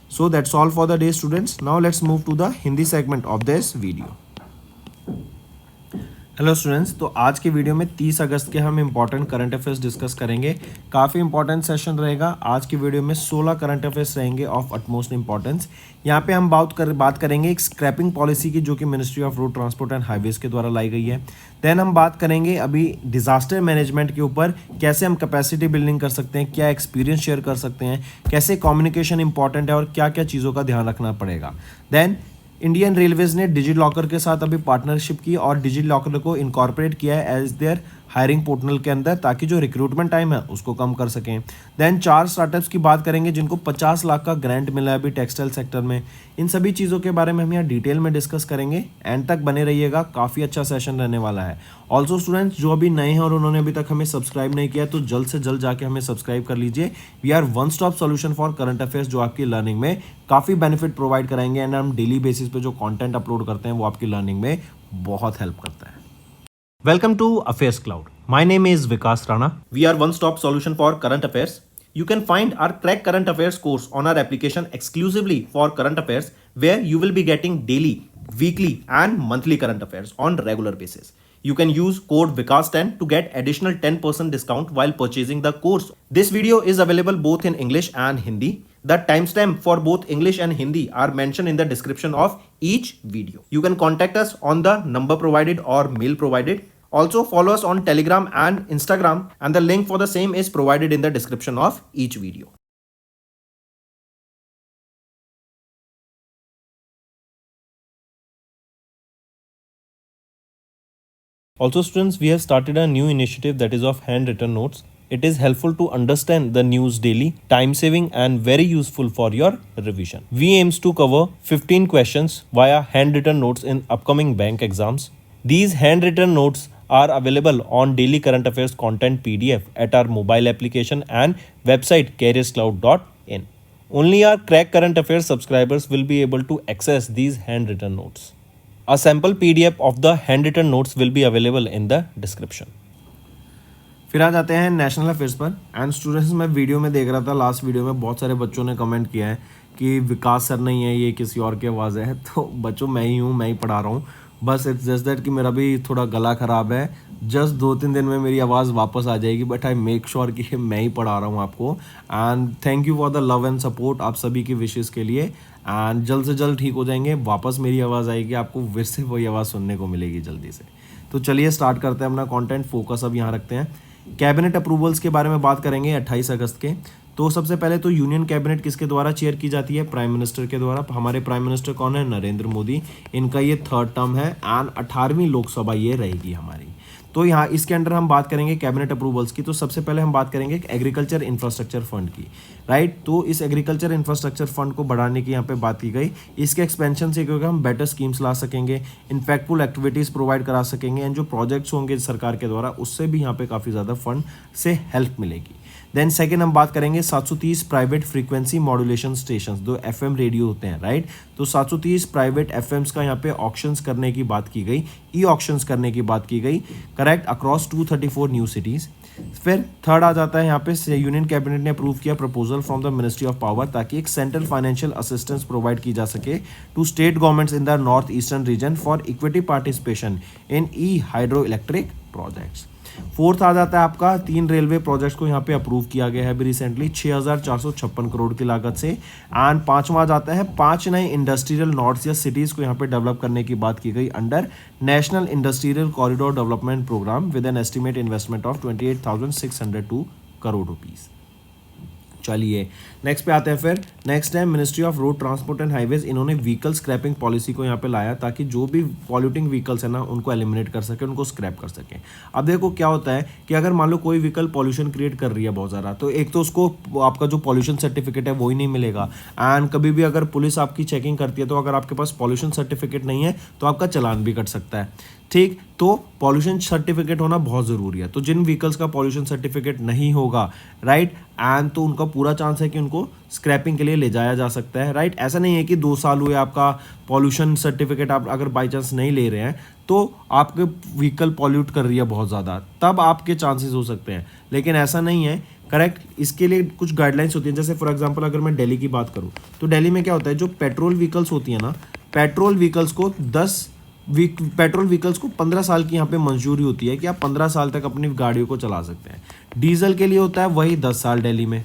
So that's all for the day, students. Now let's move to the Hindi segment of this video. Hello students, तो आज के video में 30 अगस्त के हम important current affairs discuss करेंगे। काफ़ी important session रहेगा। आज की वीडियो में 16 करंट अफेयर्स रहेंगे ऑफ अटमोस्ट इंपॉर्टेंस। यहाँ पे हम बात करेंगे एक स्क्रैपिंग पॉलिसी की जो कि ministry of road transport and highways के द्वारा लाई गई है। देन हम बात करेंगे अभी डिजास्टर मैनेजमेंट के ऊपर, कैसे हम कैपेसिटी बिल्डिंग कर सकते हैं, क्या एक्सपीरियंस शेयर कर सकते हैं, कैसे कम्युनिकेशन इंपॉर्टेंट है और क्या क्या चीज़ों का ध्यान रखना पड़ेगा। देन इंडियन रेलवेज ने डिजी लॉकर के साथ अभी पार्टनरशिप की और डिजी लॉकर को इनकॉर्पोरेट किया है एज देयर हायरिंग पोर्टल के अंदर, ताकि जो रिक्रूटमेंट टाइम है उसको कम कर सकें। देन 4 स्टार्टअप्स की बात करेंगे जिनको 50 लाख का ग्रांट मिला है अभी टेक्सटाइल सेक्टर में। इन सभी चीज़ों के बारे में हम यहाँ डिटेल में डिस्कस करेंगे। एंड तक बने रहिएगा, काफ़ी अच्छा सेशन रहने वाला है। ऑल्सो स्टूडेंट्स जो अभी नए हैं और उन्होंने अभी तक हमें सब्सक्राइब नहीं किया तो जल्द से जल्द जाके हमें सब्सक्राइब कर लीजिए। We are one stop solution for current affairs, जो आपकी लर्निंग में काफ़ी बेनिफिट प्रोवाइड कराएंगे एंड हम डेली बेसिस पे जो कंटेंट अपलोड करते हैं वो आपकी लर्निंग में बहुत हेल्प करता है। Welcome to Affairs Cloud. My name is Vikas Rana. We are one-stop solution for current affairs. You can find our Crack Current Affairs course on our application exclusively for current affairs, where you will be getting daily, weekly and monthly current affairs on regular basis. You can use code VIKAS10 to get additional 10% discount while purchasing the course. This video is available both in English and Hindi. The timestamp for both English and Hindi are mentioned in the description of each video. You can contact us on the number provided or mail provided. Also follow us on Telegram and Instagram, and the link for the same is provided in the description of each video. Also students, we have started a new initiative that is of handwritten notes. It is helpful to understand the news daily, time saving and very useful for your revision. We aims to cover 15 questions via handwritten notes in upcoming bank exams. These handwritten notes are available on daily current affairs content PDF at our mobile application and website careerscloud.in. Only our Crack Current Affairs subscribers will be able to access these handwritten notes. A sample PDF of the handwritten notes will be available in the description. फिर आ जाते हैं national affairs पर। And students, मैं video में देख रहा था, last video में बहुत सारे बच्चों ने कमेंट किया है कि विकास सर नहीं है, ये किसी और की आवाज़ है। तो बच्चों, मैं ही हूँ, मैं ही पढ़ा रहा हूँ। बस इट्स जस्ट दैट कि मेरा भी थोड़ा गला ख़राब है। जस्ट 2-3 दिन में मेरी आवाज़ वापस आ जाएगी, बट आई मेक श्योर कि मैं ही पढ़ा रहा हूँ आपको। And thank you for the love and support, आप सभी की विशेस के लिए। एंड जल्द से जल्द ठीक हो जाएंगे, वापस मेरी आवाज़ आएगी, आपको फिर से वही आवाज़ सुनने को मिलेगी जल्दी से। तो चलिए स्टार्ट करते हैं अपना कॉन्टेंट। फोकस अब यहाँ रखते हैं। कैबिनेट अप्रूवल्स के बारे में बात करेंगे 28 अगस्त के। तो सबसे पहले तो यूनियन कैबिनेट किसके द्वारा चेयर की जाती है? प्राइम मिनिस्टर के द्वारा। हमारे प्राइम मिनिस्टर कौन है? नरेंद्र मोदी। इनका ये 3rd टर्म है एंड 18वीं लोकसभा ये रहेगी हमारी। तो यहाँ इसके अंडर हम बात करेंगे कैबिनेट अप्रूवल्स की। तो सबसे पहले हम बात करेंगे एग्रीकल्चर इंफ्रास्ट्रक्चर फंड की, राइट। तो इस एग्रीकल्चर इंफ्रास्ट्रक्चर फंड को बढ़ाने की यहाँ पे बात की गई। इसके एक्सपेंशन से क्योंकि हम बेटर स्कीम्स ला सकेंगे, इम्पैक्टफुल एक्टिविटीज़ प्रोवाइड करा सकेंगे एंड जो प्रोजेक्ट्स होंगे सरकार के द्वारा उससे भी यहाँ पे काफ़ी ज़्यादा फंड से हेल्प मिलेगी। देन सेकेंड हम बात करेंगे 730 प्राइवेट फ्रीक्वेंसी मॉड्यूलेशन स्टेशन, जो FM रेडियो होते हैं, राइट। तो 730 प्राइवेट FMs का यहाँ पे ऑक्शंस करने की बात की गई, ई ऑक्शंस करने की बात की गई, करेक्ट, अक्रॉस 234 न्यू सिटीज़। फिर थर्ड आ जाता है यहाँ पे यूनियन कैबिनेट ने अप्रूव किया proposal from the ministry of power, ताकि एक सेंट्रल फाइनेंशियल असिस्टेंस प्रोवाइड की जा सके to state governments in the north eastern region for equity participation in ई हाइड्रो इलेक्ट्रिक प्रोजेक्ट्स। फोर्थ आ जाता है आपका 3 रेलवे प्रोजेक्ट्स को यहाँ पे अप्रूव किया गया है अभी रिसेंटली 6,456 करोड़ की लागत से। एंड पांचवा आ जाता है 5 नए इंडस्ट्रियल नोड्स या सिटीज़ को यहाँ पे डेवलप करने की बात की गई under national industrial corridor development programme with an estimate investment of 28,602 crore rupees. चलिए नेक्स्ट पे आते हैं। फिर नेक्स्ट है ministry of road transport and highways. इन्होंने व्हीकल स्क्रैपिंग पॉलिसी को यहाँ पे लाया ताकि जो भी पॉल्यूटिंग व्हीकल्स है ना उनको एलिमिनेट कर सके, उनको स्क्रैप कर सके। अब देखो क्या होता है कि अगर मान लो कोई व्हीकल पॉल्यूशन क्रिएट कर रही है बहुत ज़्यादा, तो एक तो उसको आपका जो पॉल्यूशन सर्टिफिकेट है वो ही नहीं मिलेगा। एंड कभी भी अगर पुलिस आपकी चेकिंग करती है तो अगर आपके पास पॉल्यूशन सर्टिफिकेट नहीं है तो आपका चालान भी कट सकता है, ठीक। तो पॉल्यूशन सर्टिफिकेट होना बहुत ज़रूरी है। तो जिन व्हीकल्स का पॉल्यूशन सर्टिफिकेट नहीं होगा, राइट, एंड तो उनका पूरा चांस है कि उनको स्क्रैपिंग के लिए ले जाया जा सकता है, राइट। ऐसा नहीं है कि 2 साल हुए आपका पॉल्यूशन सर्टिफिकेट आप अगर बाई चांस नहीं ले रहे हैं तो आपके व्हीकल पॉल्यूट कर रही है बहुत ज़्यादा, तब आपके चांसेस हो सकते हैं, लेकिन ऐसा नहीं है, करेक्ट। इसके लिए कुछ गाइडलाइंस होती हैं। जैसे फॉर एग्जांपल अगर मैं दिल्ली की बात करूँ तो दिल्ली में क्या होता है, जो पेट्रोल व्हीकल्स होती है ना, पेट्रोल व्हीकल्स को 15 साल की यहाँ पे मंजूरी होती है कि आप 15 साल तक अपनी गाड़ियों को चला सकते हैं। डीजल के लिए होता है वही 10 साल दिल्ली में,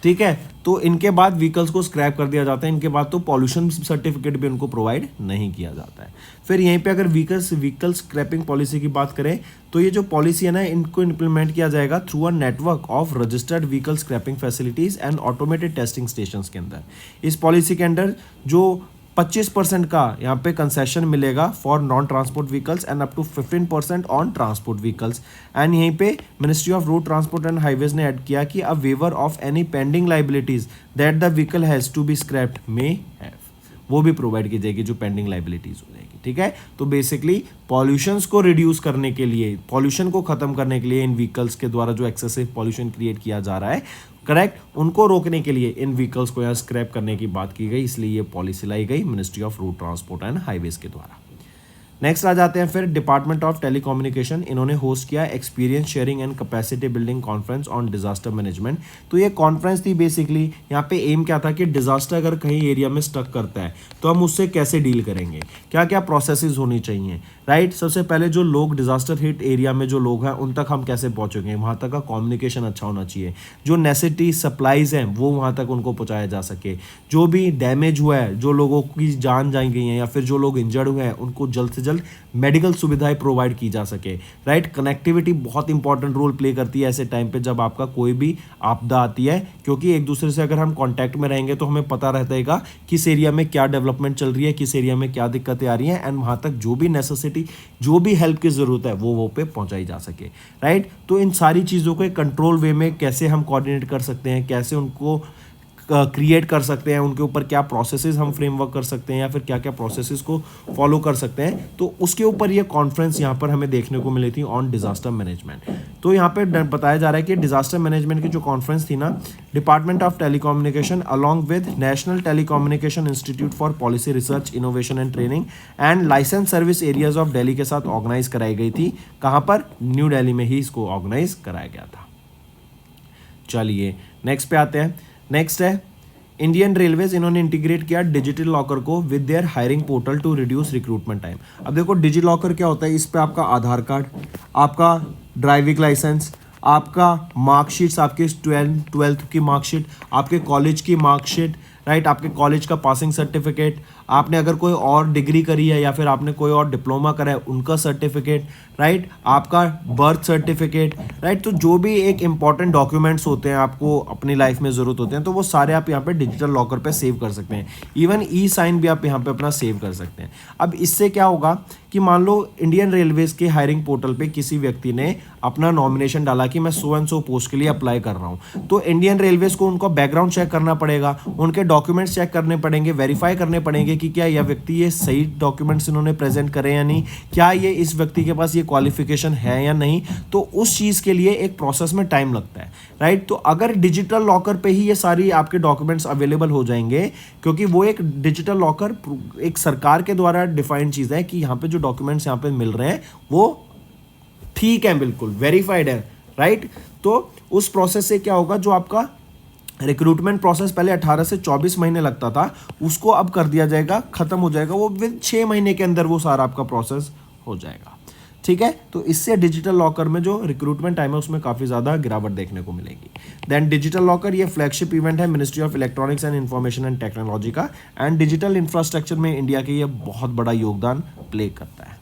ठीक है। तो इनके बाद व्हीकल्स को स्क्रैप कर दिया जाता है, इनके बाद तो पॉल्यूशन सर्टिफिकेट भी उनको प्रोवाइड नहीं किया जाता है। फिर यहीं पे अगर व्हीकल स्क्रैपिंग पॉलिसी की बात करें तो ये जो पॉलिसी है ना, इनको इम्प्लीमेंट किया जाएगा through a network of registered vehicle scrapping facilities and automated testing stations के अंदर। इस पॉलिसी के अंदर जो 25% का यहाँ पे कंसेशन मिलेगा for non transport vehicles and up to 15% on transport vehicles. And यहीं पे ministry of road transport and highways ने ऐड किया कि a waiver of any pending liabilities that the vehicle has to be scrapped may have, वो भी provide की जाएगी जो पेंडिंग लाइबिलिटीज हो जाएगी, ठीक है। तो बेसिकली पॉल्यूशंस को रिड्यूस करने के लिए, पॉल्यूशन को खत्म करने के लिए इन व्हीकल्स के द्वारा जो एक्सेसिव पॉल्यूशन क्रिएट किया जा रहा है, करेक्ट, उनको रोकने के लिए इन व्हीकल्स को यहाँ स्क्रैप करने की बात की गई, इसलिए ये पॉलिसी लाई गई ministry of road transport and highways के द्वारा। नेक्स्ट आ जाते हैं फिर डिपार्टमेंट ऑफ टेलीकम्युनिकेशन। इन्होंने होस्ट किया experience sharing and capacity building conference on disaster management. तो ये कॉन्फ्रेंस थी बेसिकली, यहाँ पे एम क्या था कि डिजास्टर अगर कहीं एरिया में स्टक करता है तो हम उससे कैसे डील करेंगे, क्या क्या प्रोसेसेस होनी चाहिए, राइट। सबसे पहले जो लोग डिजास्टर हिट एरिया में जो लोग हैं उन तक हम कैसे पहुँचेंगे, वहाँ तक का कम्युनिकेशन अच्छा होना चाहिए, जो नेसेसिटी सप्लाईज हैं वो वहाँ तक उनको पहुँचाया जा सके, जो भी डैमेज हुआ है, जो लोगों की जान जा गई है या फिर जो लोग इंजर्ड हुए हैं उनको जल्द से जल्द मेडिकल सुविधाएं प्रोवाइड की जा सके, राइट। कनेक्टिविटी बहुत इंपॉर्टेंट रोल प्ले करती है ऐसे टाइम पे जब आपका कोई भी आपदा आती है, क्योंकि एक दूसरे से अगर हम कांटेक्ट में रहेंगे तो हमें पता रहता है किस एरिया में क्या डेवलपमेंट चल रही है, किस एरिया में क्या दिक्कतें आ रही हैं, एंड वहाँ तक जो भी नेसेसिटी फैसिलिटी, जो भी हेल्प की ज़रूरत है वो पे पहुंचाई जा सके, राइट। तो इन सारी चीज़ों को एक कंट्रोल वे में कैसे हम कोऑर्डिनेट कर सकते हैं, कैसे उनको क्रिएट कर सकते हैं, उनके ऊपर क्या प्रोसेसेस हम फ्रेमवर्क कर सकते हैं या फिर क्या क्या प्रोसेसेस को फॉलो कर सकते हैं, तो उसके ऊपर ये कॉन्फ्रेंस यहाँ पर हमें देखने को मिली थी ऑन डिजास्टर मैनेजमेंट। तो यहाँ पे बताया जा रहा है कि डिजास्टर मैनेजमेंट की जो कॉन्फ्रेंस थी ना, department of telecommunication along with national telecommunication institute for policy research innovation and training and licence service areas of Delhi के साथ ऑर्गेनाइज कराई गई थी। कहाँ पर? न्यू दिल्ली में ही इसको ऑर्गेनाइज कराया गया था। चलिए नेक्स्ट पे आते हैं। नेक्स्ट है इंडियन रेलवेज, इन्होंने इंटीग्रेट किया डिजिटल लॉकर को with their hiring portal to reduce recruitment time. अब देखो डिजिटल लॉकर क्या होता है, इस पे आपका आधार कार्ड, आपका ड्राइविंग लाइसेंस, आपका मार्कशीट्स, आपके 12th की मार्कशीट, आपके कॉलेज की मार्कशीट, राइट, आपके कॉलेज का पासिंग सर्टिफिकेट, आपने अगर कोई और डिग्री करी है या फिर आपने कोई और डिप्लोमा करा है उनका सर्टिफिकेट, राइट, आपका बर्थ सर्टिफिकेट, राइट। तो जो भी एक इंपॉर्टेंट डॉक्यूमेंट्स होते हैं आपको अपनी लाइफ में ज़रूरत होते हैं, तो वो सारे आप यहाँ पे डिजिटल लॉकर पे सेव कर सकते हैं। इवन ई साइन भी आप यहाँ पे अपना सेव कर सकते हैं। अब इससे क्या होगा कि मान लो इंडियन रेलवेज के हायरिंग पोर्टल पे किसी व्यक्ति ने अपना नॉमिनेशन डाला कि मैं सो एंड सो पोस्ट के लिए अप्लाई कर रहा हूँ, तो इंडियन रेलवेज को उनका बैकग्राउंड चेक करना पड़ेगा, उनके डॉक्यूमेंट्स चेक करने पड़ेंगे, वेरीफाई करने पड़ेंगे कि क्या यह व्यक्ति ये सही डॉक्यूमेंट्स इन्होंने प्रेजेंट करे या नहीं, क्या ये इस व्यक्ति के पास ये क्वालिफिकेशन है या नहीं। तो उस चीज़ के लिए एक प्रोसेस में टाइम लगता है, राइट। तो अगर डिजिटल लॉकर पे ही ये सारी आपके डॉक्यूमेंट्स अवेलेबल हो जाएंगे, क्योंकि वो एक डिजिटल लॉकर एक सरकार के द्वारा डिफाइंड चीज़ है कि यहाँ पे जो डॉक्यूमेंट्स यहाँ पे मिल रहे हैं वो ठीक है, बिल्कुल वेरीफाइड है, राइट। तो उस प्रोसेस से क्या होगा, जो आपका रिक्रूटमेंट प्रोसेस पहले 18 से 24 महीने लगता था, उसको अब कर दिया जाएगा, खत्म हो जाएगा वो विद 6 महीने के अंदर वो सारा आपका प्रोसेस हो जाएगा, ठीक है। तो इससे डिजिटल लॉकर में जो रिक्रूटमेंट टाइम है उसमें काफ़ी ज़्यादा गिरावट देखने को मिलेगी। देन डिजिटल लॉकर ये फ्लैगशिप इवेंट है ministry of electronics and information and technology का, एंड डिजिटल इंफ्रास्ट्रक्चर में इंडिया के ये बहुत बड़ा योगदान प्ले करता है।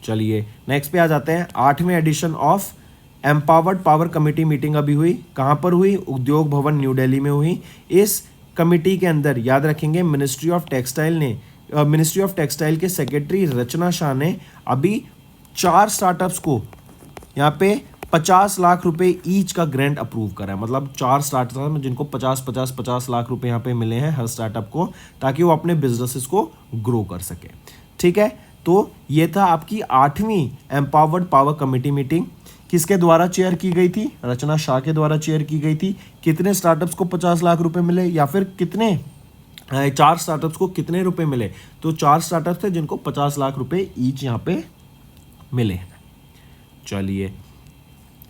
चलिए नेक्स्ट पे आ जाते हैं। 8वें edition of empowered power committee meeting अभी हुई, कहाँ पर हुई? उद्योग भवन न्यू दिल्ली में हुई। इस कमेटी के अंदर याद रखेंगे मिनिस्ट्री ऑफ टेक्सटाइल के सेक्रेटरी रचना शाह ने अभी 4 स्टार्टअप्स को यहाँ पे 50 लाख रुपए ईच का ग्रांट अप्रूव करा है। मतलब 4 स्टार्टअप में जिनको 50 लाख रुपए यहाँ पे मिले हैं हर स्टार्टअप को, ताकि वो अपने बिजनेसेस को ग्रो कर सके, ठीक है। तो ये था आपकी 8वीं एम्पावर्ड पावर कमेटी मीटिंग। किसके द्वारा चेयर की गई थी? रचना शाह के द्वारा चेयर की गई थी। कितने स्टार्टअप्स को 50 लाख रुपए मिले, या फिर कितने 4 स्टार्टअप्स को कितने रुपए मिले? तो 4 स्टार्टअप्स थे जिनको 50 लाख रुपए ईच यहाँ पे मिले। चलिए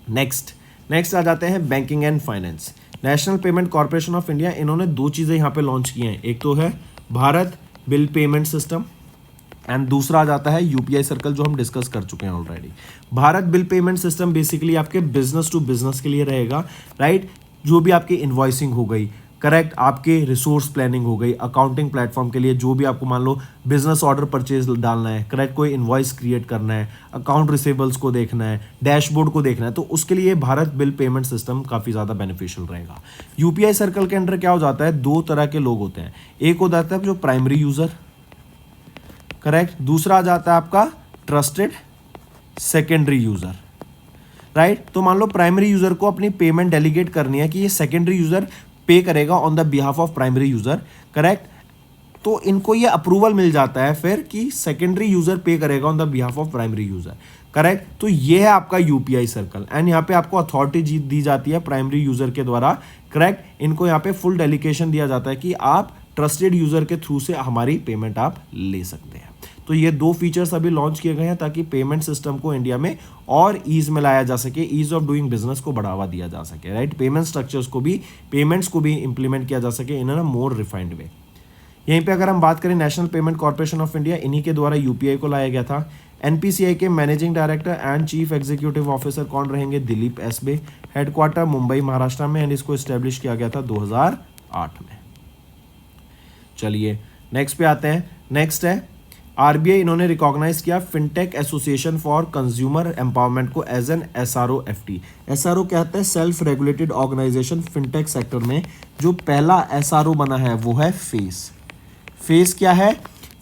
नेक्स्ट आ जाते हैं banking and finance. National payment corporation of India, इन्होंने 2 चीज़ें यहाँ पे लॉन्च की हैं। एक तो है Bharat bill payment system and दूसरा आ जाता है यूपीआई सर्कल, जो हम डिस्कस कर चुके हैं already. Bharat bill payment system basically आपके बिजनेस टू बिजनेस के लिए रहेगा, राइट। जो भी आपकी इन्वॉइसिंग हो गई, करेक्ट, आपके रिसोर्स प्लानिंग हो गई, अकाउंटिंग प्लेटफॉर्म के लिए जो भी आपको मान लो बिजनेस ऑर्डर परचेज डालना है, करेक्ट, कोई इन्वॉइस क्रिएट करना है, अकाउंट रिसेबल्स को देखना है, डैशबोर्ड को देखना है, तो उसके लिए भारत बिल पेमेंट सिस्टम काफ़ी ज़्यादा बेनिफिशियल रहेगा। यूपीआई सर्कल के अंडर क्या हो जाता है? 2 तरह के लोग होते हैं। एक हो जाता है जो प्राइमरी यूज़र, करेक्ट, दूसरा आ जाता है आपका ट्रस्टेड सेकेंडरी यूज़र, राइट। तो मान लो प्राइमरी यूज़र को अपनी पेमेंट डेलीगेट करनी है कि ये सेकेंडरी यूज़र पे करेगा on the behalf of primary user, correct. तो इनको ये अप्रूवल मिल जाता है फिर कि सेकेंडरी यूज़र पे करेगा on the behalf of primary user, correct. तो ये है आपका यूपीआई सर्कल, एंड यहाँ पे आपको अथॉरिटी दी जाती है प्राइमरी यूज़र के द्वारा, करेक्ट। इनको यहाँ पे फुल डेलीगेशन दिया जाता है कि आप ट्रस्टेड यूज़र के थ्रू से हमारी पेमेंट आप ले सकते हैं। तो ये 2 फीचर्स अभी लॉन्च किए गए हैं ताकि पेमेंट सिस्टम को इंडिया में और ईज में लाया जा सके, ईज ऑफ डूइंग बिजनेस को बढ़ावा दिया जा सके, राइट। पेमेंट स्ट्रक्चर्स को भी, पेमेंट्स को भी इंप्लीमेंट किया जा सके इन अ मोर रिफाइंड वे। यहीं पे अगर हम बात करें national payment corporation of India, इन्हीं के द्वारा यूपीआई को लाया गया था। एनपीसीआई के managing director and chief executive officer कौन रहेंगे? दिलीप एसबे। हेडक्वार्टर मुंबई महाराष्ट्र में, एंड इसको एस्टेब्लिश किया गया था 2008 में। चलिए नेक्स्ट पे आते हैं। नेक्स्ट है आरबीआई, इन्होंने रिकॉग्नाइज किया fintech association for consumer empowerment को as an SRO FT. SRO क्या होता है? Self regulated organisation. Fintech sector में जो पहला एसआरओ बना है वो है फेस। फेस क्या है?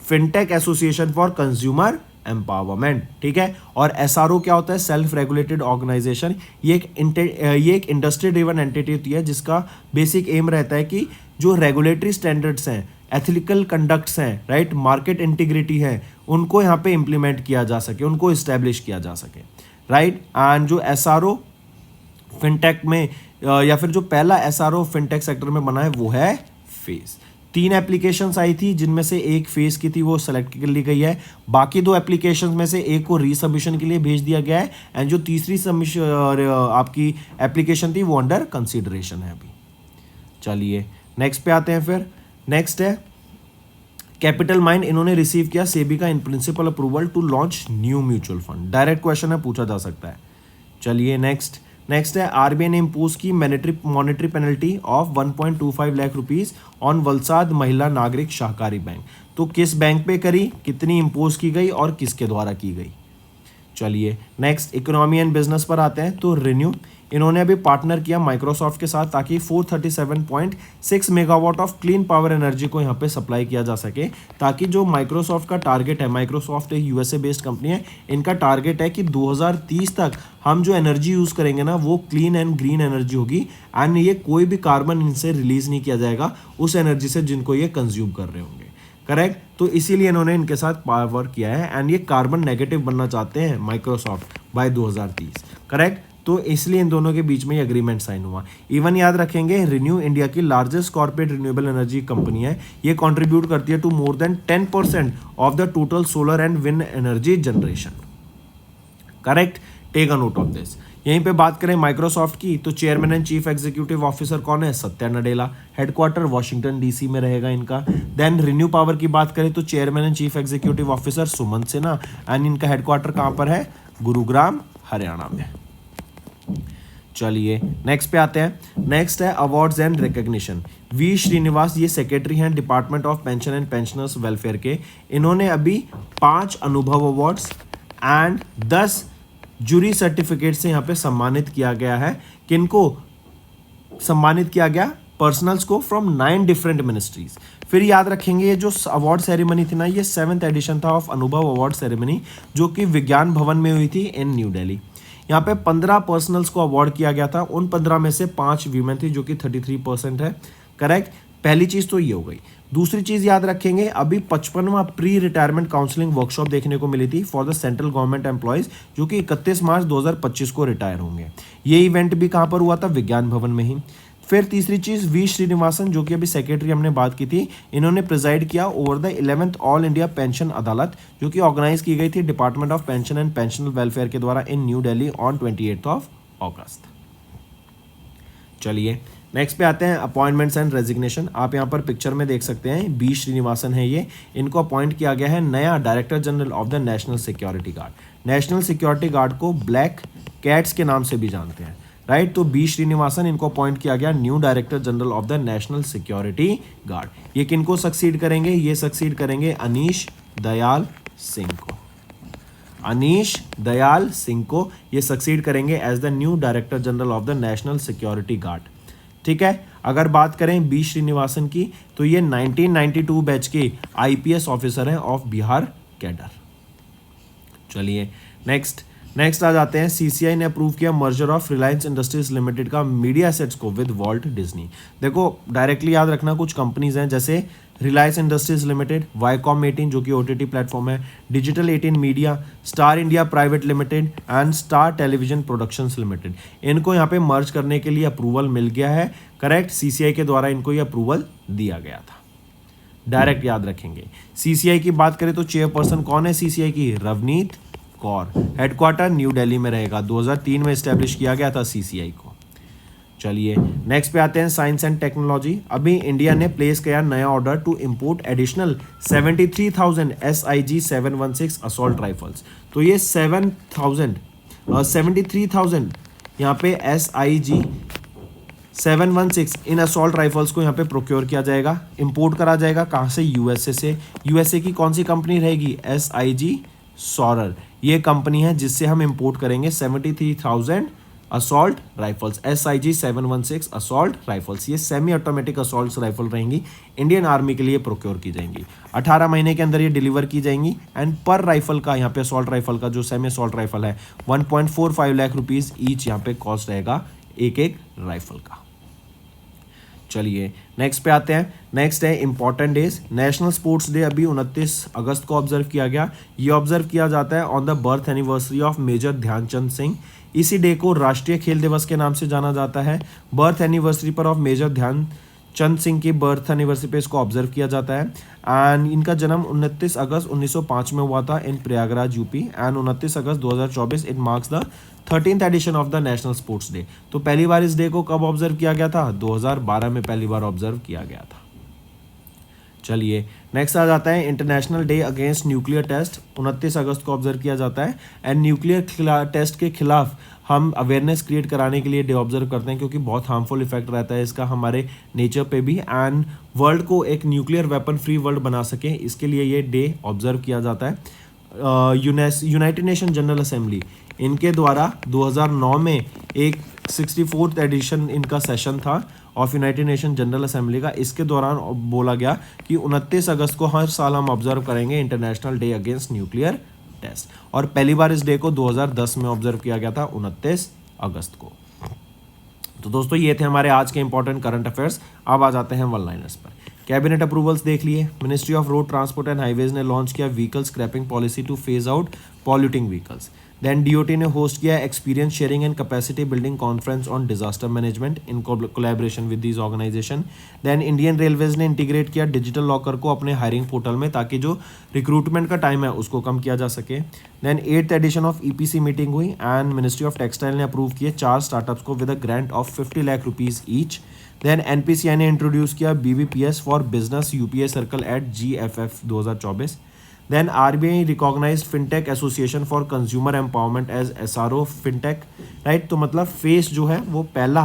Fintech association for consumer empowerment, ठीक है। और एसआरओ क्या होता है? Self regulated organisation. ये एक इंडस्ट्री ड्रिवन एंटिटी होती है जिसका बेसिक एम रहता है कि जो रेगुलेटरी स्टैंडर्ड्स हैं, एथिकल कंडक्ट्स हैं, राइट, मार्केट इंटीग्रिटी है, उनको यहाँ पे इम्प्लीमेंट किया जा सके, उनको इस्टेब्लिश किया जा सके, राइट। एंड जो एसआरओ फिनटेक में या फिर जो पहला एसआरओ फिनटेक सेक्टर में बना है वो है फेस। 3 एप्लीकेशंस आई थी जिनमें से एक फेस की थी, वो सेलेक्ट कर ली गई है। बाकी 2 एप्लीकेशंस में से एक को रीसबमिशन के लिए भेज दिया गया है एंड जो तीसरी सबमिशन आपकी एप्लीकेशन थी वो अंडर कंसिडरेशन है अभी। चलिए नेक्स्ट पे आते हैं। फिर नेक्स्ट है कैपिटल माइंड। इन्होंने रिसीव किया सेबी का in principle approval to launch new mutual fund. Direct question है, पूछा जा सकता है। चलिए नेक्स्ट है आरबीआई ने इम्पोज की monetary penalty of 1.25 lakh rupees on Valsad महिला नागरिक सहकारी बैंक। तो किस बैंक पे करी, कितनी इम्पोज की गई और किसके द्वारा की गई। चलिए नेक्स्ट इकोनॉमी एंड बिजनेस पर आते हैं। तो रिन्यू, इन्होंने अभी पार्टनर किया माइक्रोसॉफ्ट के साथ ताकि 437.6 megawatt of clean power energy को यहाँ पे सप्लाई किया जा सके, ताकि जो माइक्रोसॉफ्ट का टारगेट है, माइक्रोसॉफ्ट एक यूएसए बेस्ड कंपनी है, इनका टारगेट है कि 2030 तक हम जो एनर्जी यूज़ करेंगे ना वो क्लीन एंड ग्रीन एनर्जी होगी एंड ये कोई भी कार्बन इनसे रिलीज नहीं किया जाएगा उस एनर्जी से जिनको ये कंज्यूम कर रहे होंगे, करेक्ट। तो इसीलिए इन्होंने इनके साथ पावर किया है एंड ये कार्बन नेगेटिव बनना चाहते हैं माइक्रोसॉफ्ट बाय 2030, करेक्ट। तो इसलिए इन दोनों के बीच में ये एग्रीमेंट साइन हुआ। इवन याद रखेंगे रिन्यू इंडिया की largest corporate renewable energy company है। ये कंट्रीब्यूट करती है to more than 10% of the total solar and wind energy generation, correct. Take a note of this. यहीं पे बात करें माइक्रोसॉफ्ट की, तो chairman and chief executive officer कौन है? Satya Nadella. Headquarter Washington DC में रहेगा इनका। देन रिन्यू पावर की बात करें तो chairman and chief executive officer Sumant Sinha and इनका हेडक्वार्टर कहाँ पर है? गुरुग्राम हरियाणा में। चलिए नेक्स्ट पे आते हैं। नेक्स्ट है awards and recognition. V Srinivas, ये सेक्रेटरी हैं department of pension and pensioners welfare के। इन्होंने अभी 5 अनुभव अवार्ड्स एंड 10 जूरी सर्टिफिकेट से यहाँ पे सम्मानित किया गया है। किनको सम्मानित किया गया? पर्सनल्स को फ्रॉम 9 डिफरेंट मिनिस्ट्रीज। फिर याद रखेंगे ये जो अवार्ड सेरेमनी थी ना, ये 7th एडिशन था ऑफ अनुभव अवार्ड सेरेमनी, जो कि विज्ञान भवन में हुई थी इन न्यू दिल्ली। यहाँ पे 15 पर्सनल्स को अवार्ड किया गया था। उन 15 में से 5 वीमेन थी, जो कि 33% है, करेक्ट। पहली चीज़ तो ये हो गई। दूसरी चीज़ याद रखेंगे, अभी 55वां प्री रिटायरमेंट काउंसलिंग वर्कशॉप देखने को मिली थी for the central government employees, जो कि 31 मार्च 2025 को रिटायर होंगे। ये इवेंट भी कहाँ पर हुआ था? विज्ञान भवन में ही। फिर तीसरी चीज़, वी श्रीनिवासन, जो कि अभी सेक्रेटरी हमने बात की थी, इन्होंने प्रिजाइड किया over the 11th all India pension adalat, जो कि ऑर्गेनाइज की गई थी department of pension and pensioners welfare के द्वारा in new Delhi on 28 August. चलिए नेक्स्ट पे आते हैं अपॉइंटमेंट्स एंड रेजिग्नेशन। आप यहाँ पर पिक्चर में देख सकते हैं बी श्रीनिवासन है ये। इनको अपॉइंट किया गया है नया director general of the national security guard. National security guard को ब्लैक कैट्स के नाम से भी जानते हैं, राइट। तो बी श्रीनिवासन, इनको अपॉइंट किया गया new director general of the national security guard. ये किनको सक्सीड करेंगे? ये सक्सीड करेंगे अनीश दयाल सिंह को। अनीश दयाल सिंह को ये सक्सीड करेंगे as the new director general of the national security guard, ठीक है। अगर बात करें बी श्रीनिवासन की, तो ये 1992 बैच के आईपीएस ऑफिसर हैं ऑफ बिहार कैडर। चलिए नेक्स्ट आ जाते हैं। सीसीआई ने अप्रूव किया merger of Reliance industries limited का मीडिया एसेट्स को विद वॉल्ट डिज्नी। देखो डायरेक्टली याद रखना, कुछ कंपनीज हैं जैसे रिलायंस इंडस्ट्रीज लिमिटेड, वाईकॉम 18 जो कि ओटीटी प्लेटफॉर्म है, digital 18 media, star India private limited and star television productions limited. इनको यहाँ पे मर्ज करने के लिए अप्रूवल मिल गया है, करेक्ट। सीसीआई के द्वारा इनको ये अप्रूवल दिया गया था, डायरेक्ट याद रखेंगे। सीसीआई की बात करें तो चेयरपर्सन कौन है सीसीआई की? रवनीत कौर। हेडक्वार्टर न्यू दिल्ली में रहेगा। 2003 में एस्टेब्लिश किया गया था सीसीआई को। चलिए नेक्स्ट पे आते हैं साइंस एंड टेक्नोलॉजी। अभी इंडिया ने प्लेस किया नया order to import additional 73,000 SIG 716 assault rifles. तो ये 73,000 यहाँ पे SIG 716 इन असॉल्ट राइफल्स को यहाँ पे प्रोक्योर किया जाएगा, इंपोर्ट करा जाएगा। कहाँ से? यूएसए से। यूएसए की कौन सी कंपनी रहेगी? SIG सॉरर। ये कंपनी है जिससे हम इंपोर्ट करेंगे 73,000 assault rifles, SIG 716 assault rifles, ये सेमी ऑटोमेटिक असॉल्ट राइफल रहेंगी, इंडियन आर्मी के लिए प्रोक्योर की जाएंगी, 18 महीने के अंदर ये डिलीवर की जाएंगी। एंड पर राइफल का यहाँ पे असॉल्ट राइफल का जो सेमी असॉल्ट राइफल है 1.45 लाख रुपीज़ ईच यहाँ पे कॉस्ट रहेगा एक एक राइफल का। चलिए नेक्स्ट पे आते हैं। नेक्स्ट है important days. National sports day अभी 29 अगस्त को ऑब्जर्व किया गया। ये ऑब्जर्व किया जाता है on the birth anniversary of major Dhyan Chand Singh. इसी डे को राष्ट्रीय खेल दिवस के नाम से जाना जाता है। बर्थ एनिवर्सरी पर ऑफ मेजर ध्यानचंद सिंह की बर्थ एनिवर्सरी पे इसको ऑब्जर्व किया जाता है। एंड इनका जन्म 29 अगस्त 1905 में हुआ था in Prayagraj UP. And 29 August 2024 it marks the 13th edition of the national sports day. तो पहली बार इस डे को कब ऑब्जर्व किया गया था? 2012 में पहली बार ऑब्जर्व किया गया था। चलिए नेक्स्ट आ जाता है international day against nuclear test. 29 अगस्त को ऑब्जर्व किया जाता है। एंड न्यूक्लियर टेस्ट के खिलाफ हम अवेयरनेस क्रिएट कराने के लिए डे ऑब्जर्व करते हैं, क्योंकि बहुत हार्मफुल इफेक्ट रहता है इसका हमारे नेचर पे भी, एंड वर्ल्ड को एक न्यूक्लियर वेपन फ्री वर्ल्ड बना सके, इसके लिए ये डे ऑब्जर्व किया जाता है। यूनाइटेड नेशन जनरल असेंबली इनके द्वारा 2009 में एक 64th एडिशन इनका सेशन था of United nation general assembly का। इसके दौरान बोला गया कि 29 अगस्त को हर साल हम ऑब्जर्व करेंगे international day against nuclear test, और पहली बार इस डे को 2010 में ऑब्जर्व किया गया था 29 अगस्त को। तो दोस्तों ये थे हमारे आज के इंपॉर्टेंट करंट अफेयर्स। अब आ जाते हैं वन लाइनर्स पर। कैबिनेट अप्रूवल्स देख लिए। Ministry of road transport and highways ने लॉन्च किया vehicle scrapping policy to phase out polluting vehicles. Then DOT ने होस्ट किया experience sharing and capacity building conference on disaster management in collaboration with these organisation. Then Indian railways ने integrate किया digital locker को अपने hiring portal में, ताकि जो recruitment का टाइम है उसको कम किया जा सके। Then 8th edition of EPC meeting हुई एंड मिनिस्ट्री ऑफ टेक्सटाइल ने अप्रूव किए 4 स्टार्टअप्स को with a grant of 50 lakh rupees each. Then NPCI ने इंट्रोड्यूस किया BBPS for business UPI circle at GFF 2024। Then RBI recognise fintech association for consumer empowerment as SRO fintech, right. तो मतलब face जो है वो पहला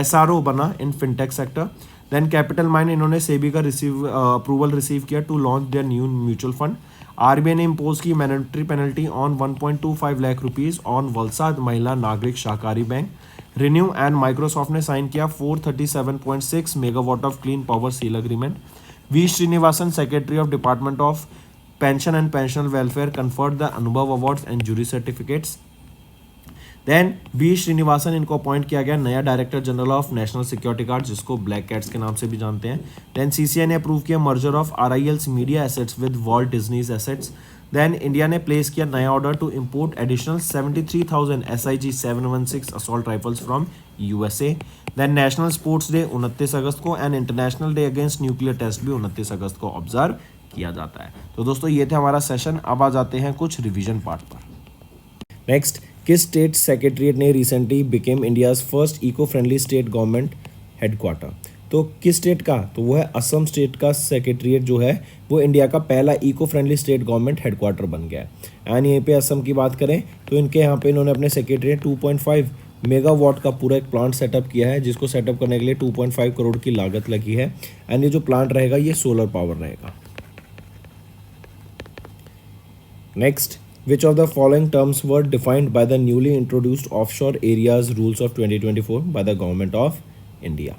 SRO बना in fintech sector. Then capital mine इन्होंने सेबी का अप्रूवल रिसीव किया to launch their new mutual fund. RBI ने इम्पोज की mandatory penalty on 1.25 lakh rupees on Valsad Mahila Nagrik Sahakari bank. ReNew and Microsoft ने साइन किया 437.6 megawatt of clean power sale agreement. V Srinivasan, secretary of department of pension and pensioner welfare, conferred the Anubhav awards and jury certificates. Then V Srinivasan इनको appoint किया गया नया director general of national security guard, जिसको black cats के नाम से भी जानते हैं। देन CCI ने अप्रूव किया merger of RIL's media assets with Walt Disney's assets. Then India ने प्लेस किया नया order to import additional 73,000 SIG 716 assault rifles from USA। Then national sports day 29 अगस्त को and international day against nuclear test भी 29 अगस्त को observe किया जाता है। तो दोस्तों ये थे हमारा सेशन। अब आ जाते हैं कुछ रिवीजन पार्ट पर। नेक्स्ट, किस स्टेट सेक्रेटरीट ने recently became India's first eco friendly state government headquarter? तो किस स्टेट का? तो वो है असम स्टेट का सेक्रेटरीट जो है वो इंडिया का पहला eco friendly state government headquarter बन गया है। एंड यहीं पे असम की बात करें तो इनके यहाँ पे इन्होंने अपने सेक्रेटरीट 2.5 मेगावाट का पूरा एक प्लांट सेटअप किया है, जिसको सेटअप करने के लिए 2.5 करोड़ की लागत लगी है। एंड ये जो प्लांट रहेगा ये सोलर पावर रहेगा। Next, which of the following terms were defined by the newly introduced offshore areas rules of 2024 by the government of India?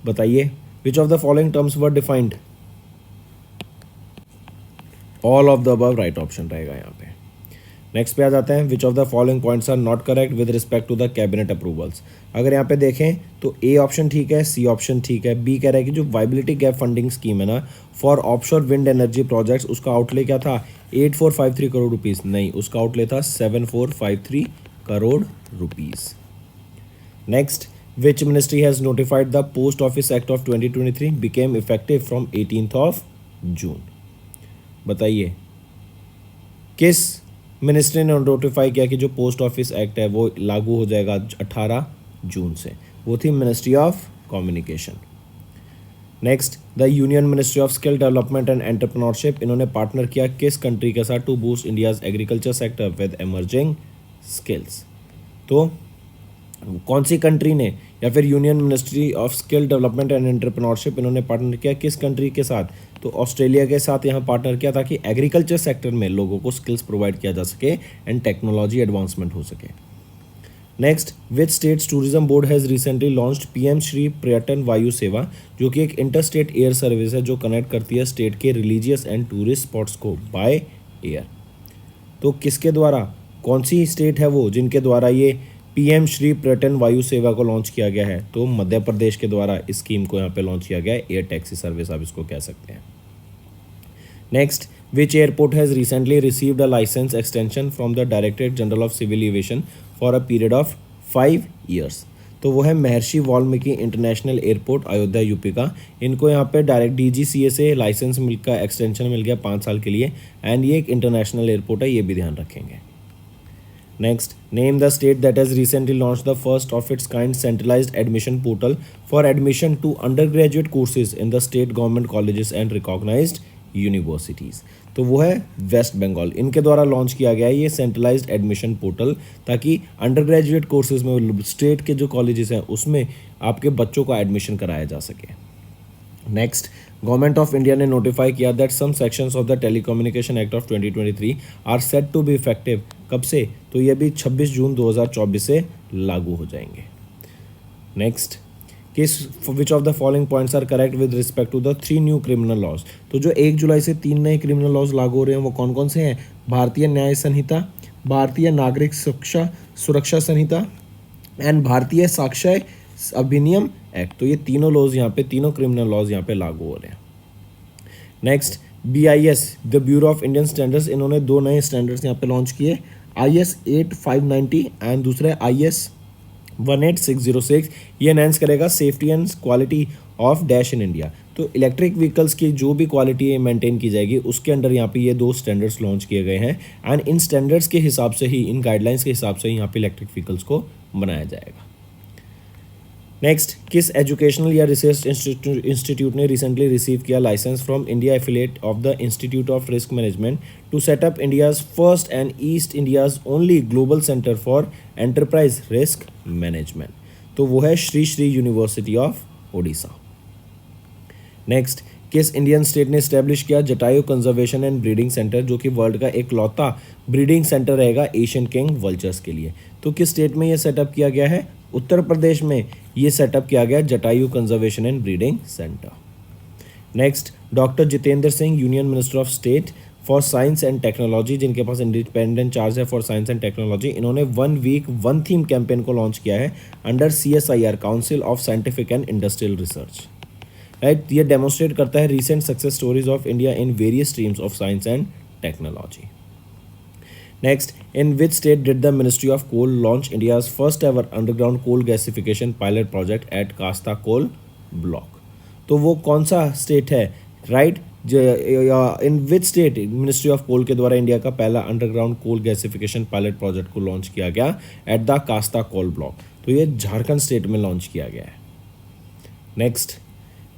बताइए, which of the following terms were defined? All of the above right option रहेगा यहाँ पे। Next पे आ जाते हैं, which of the following points are not correct with respect to the cabinet approvals? अगर यहाँ पे देखें तो A ऑप्शन ठीक है, C ऑप्शन ठीक है, B कह रहा है कि जो वाइबिलिटी गैप फंडिंग स्कीम है ना for offshore wind energy projects, उसका आउटले क्या था 8453 करोड़ रुपीस, नहीं उसका आउटले था 7453 crore rupees. Next, which ministry has notified the post office act of 2023 became effective from 18 जून? बताइए किस मिनिस्ट्री ने नोटिफाई किया कि जो पोस्ट ऑफिस एक्ट है वो लागू हो जाएगा 18 जून से? वो थी ministry of communication. Next, the union ministry of skill development and entrepreneurship, इन्होंने पार्टनर किया किस कंट्री के साथ to boost India's agriculture sector with emerging skills? तो कौन सी कंट्री ने या फिर union ministry of skill development and entrepreneurship इन्होंने पार्टनर किया किस कंट्री के साथ? तो ऑस्ट्रेलिया के साथ यहाँ पार्टनर किया ताकि एग्रीकल्चर सेक्टर में लोगों को स्किल्स प्रोवाइड किया जा सके एंड टेक्नोलॉजी एडवांसमेंट हो सके। Next, which states tourism board has recently launched PM Shri पर्यटन वायु सेवा, जो कि एक इंटरस्टेट एयर सर्विस है जो कनेक्ट करती है स्टेट के रिलीजियस एंड टूरिस्ट स्पॉट्स को बाय एयर। तो किसके द्वारा, कौन सी स्टेट है वो जिनके द्वारा ये पीएम श्री पर्यटन वायु सेवा को लॉन्च किया गया है? तो मध्य प्रदेश के द्वारा इस स्कीम को यहाँ पे लॉन्च किया गया है, एयर टैक्सी सर्विस आप इसको कह सकते हैं। Next, which airport has recently received a license extension from the Directorate General of Civil Aviation for a period of 5 years? तो वो है महर्षि Valmiki international airport Ayodhya UP का। इनको यहाँ पे डायरेक्ट DGCA से लाइसेंस का एक्सटेंशन मिल गया 5 साल के लिए, एंड ये एक इंटरनेशनल एयरपोर्ट है, ये भी ध्यान रखेंगे। Next, name the state that has recently launch the first of its kind centralised admission portal for admission to undergraduate courses in the state government colleges and recognised universities. तो वो है waste Bengal, इनके द्वारा launch किया गया है ये centralised admission portal, ताकि अंडर ग्रेजुएट कोर्सेज में स्टेट के जो कॉलेजेस हैं उसमें आपके बच्चों का एडमिशन कराया जा सके। नेक्स्ट, गवर्नमेंट ऑफ इंडिया ने नोटिफाई किया that some sections of the telecommunication act of 2023 are set to be effective. कब से? तो ये भी 26 जून 2024 से लागू हो जाएंगे। Next, which of the following points are correct with respect to the 3 new criminal laws. तो जो 1 जुलाई से 3 नए क्रिमिनल लॉज लागू हो रहे हैं वो कौन कौन से हैं? भारतीय न्याय संहिता, भारतीय नागरिक सुरक्षा संहिता एंड भारतीय साक्ष्य अधिनियम एक्ट। तो ये तीनों लॉज यहाँ पे, तीनों क्रिमिनल लॉज यहाँ पे लागू हो रहे हैं। Next, BIS the bureau of Indian standards, इन्होंने 2 नए स्टैंडर्ड्स यहाँ पे लॉन्च किए, IS 8590 एंड दूसरे IS 18606। ये एनहांस करेगा safety and quality of dash in India. तो इलेक्ट्रिक व्हीकल्स की जो भी क्वालिटी है मेंटेन की जाएगी, उसके अंडर यहाँ पे ये 2 स्टैंडर्ड्स लॉन्च किए गए हैं, एंड इन स्टैंडर्ड्स के हिसाब से ही, इन गाइडलाइंस के हिसाब से ही यहाँ पे इलेक्ट्रिक व्हीकल्स को बनाया जाएगा। नेक्स्ट, किस एजुकेशनल या रिसर्च इंस्टीट्यूट ने रिसेंटली रिसीव किया licence from India affiliate of the institute of risk management to set up India's first and east India's only global centre for enterprise risk management? तो वो है Sri Sri university of Odisha. Next, किस Indian state ने establish किया Jatayu conservation and breeding centre, जो कि world का एकलौता ब्रीडिंग सेंटर रहेगा एशियन किंग वल्चर्स के लिए? तो किस स्टेट में ये सेटअप किया गया है? उत्तर प्रदेश में ये सेटअप किया गया Jatayu conservation and breeding centre. Next, doctor Jitendra Singh, union minister of state for science and technology, जिनके पास इंडिपेंडेंट चार्ज है फॉर साइंस एंड टेक्नोलॉजी, इन्होंने 1 वीक 1 थीम कैंपेन को लॉन्च किया है under CSIR council of scientific and industrial research. Right, ये demonstrate करता है recent success stories of India in various streams of science and technology. Next, in which state did the Ministry of Coal launch India's first ever underground coal gasification pilot project at Kasta Coal Block? तो वो कौन सा state है? Right, in which state ministry of coal के द्वारा India का पहला underground coal gasification pilot project को लॉन्च किया गया at the Kasta coal block? तो ये झारखंड स्टेट में लॉन्च किया गया है। Next,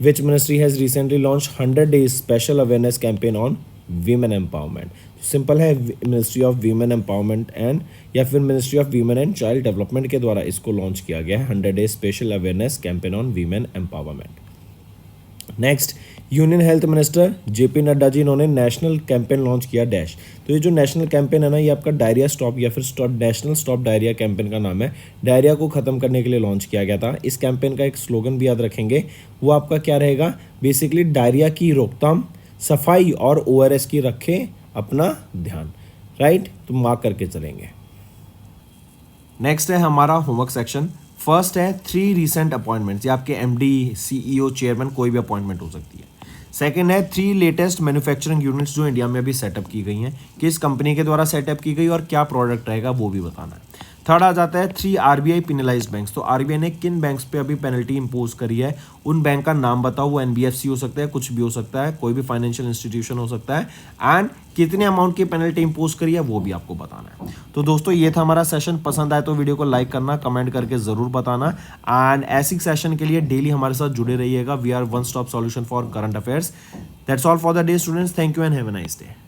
which ministry has recently launch 100 days special awareness campaign on women empowerment? Simple है, ministry of women empowerment and या फिर ministry of women and child development के द्वारा इसको लॉन्च किया गया है 100 days special awareness campaign on women empowerment. Next, union health minister JP Nadda ji, इन्होंने नेशनल कैंपेन लॉन्च किया डैश। तो ये जो नेशनल कैंपेन है ना, ये आपका डायरिया स्टॉप या फिर नेशनल स्टॉप डायरिया कैंपेन का नाम है। डायरिया को ख़त्म करने के लिए लॉन्च किया गया था। इस कैंपेन का एक स्लोगन भी याद रखेंगे, वो आपका क्या रहेगा? बेसिकली डायरिया की रोकथाम, सफाई और ORS की रखें अपना ध्यान। राइट, तो मार्क करके चलेंगे। नेक्स्ट है हमारा होमवर्क सेक्शन। फर्स्ट है 3 रिसेंट अपॉइंटमेंट्स, ये आपके MD, CEO, चेयरमैन कोई भी अपॉइंटमेंट हो सकती है। सेकंड है 3 लेटेस्ट मैन्युफैक्चरिंग यूनिट्स जो इंडिया में अभी सेटअप की गई हैं, किस कंपनी के द्वारा सेटअप की गई और क्या प्रोडक्ट रहेगा वो भी बताना है। थर्ड आ जाता है 3 RBI पिनलाइज्ड बैंक्स, तो RBI ने किन बैंक्स पे अभी पेनल्टी इंपोज करी है, उन बैंक का नाम बताओ। वो NBFC हो सकता है, कुछ भी हो सकता है, कोई भी फाइनेंशियल इंस्टीट्यूशन हो सकता है, एंड कितने अमाउंट की पेनल्टी इंपोज करी है वो भी आपको बताना है। तो दोस्तों ये था हमारा सेशन। पसंद आए तो वीडियो को लाइक करना, कमेंट करके जरूर बताना, एंड ऐसी सेशन के लिए डेली हमारे साथ जुड़े रहिएगा। We are one stop solution for current affairs. That's all for the day students. Thank you and have a nice day.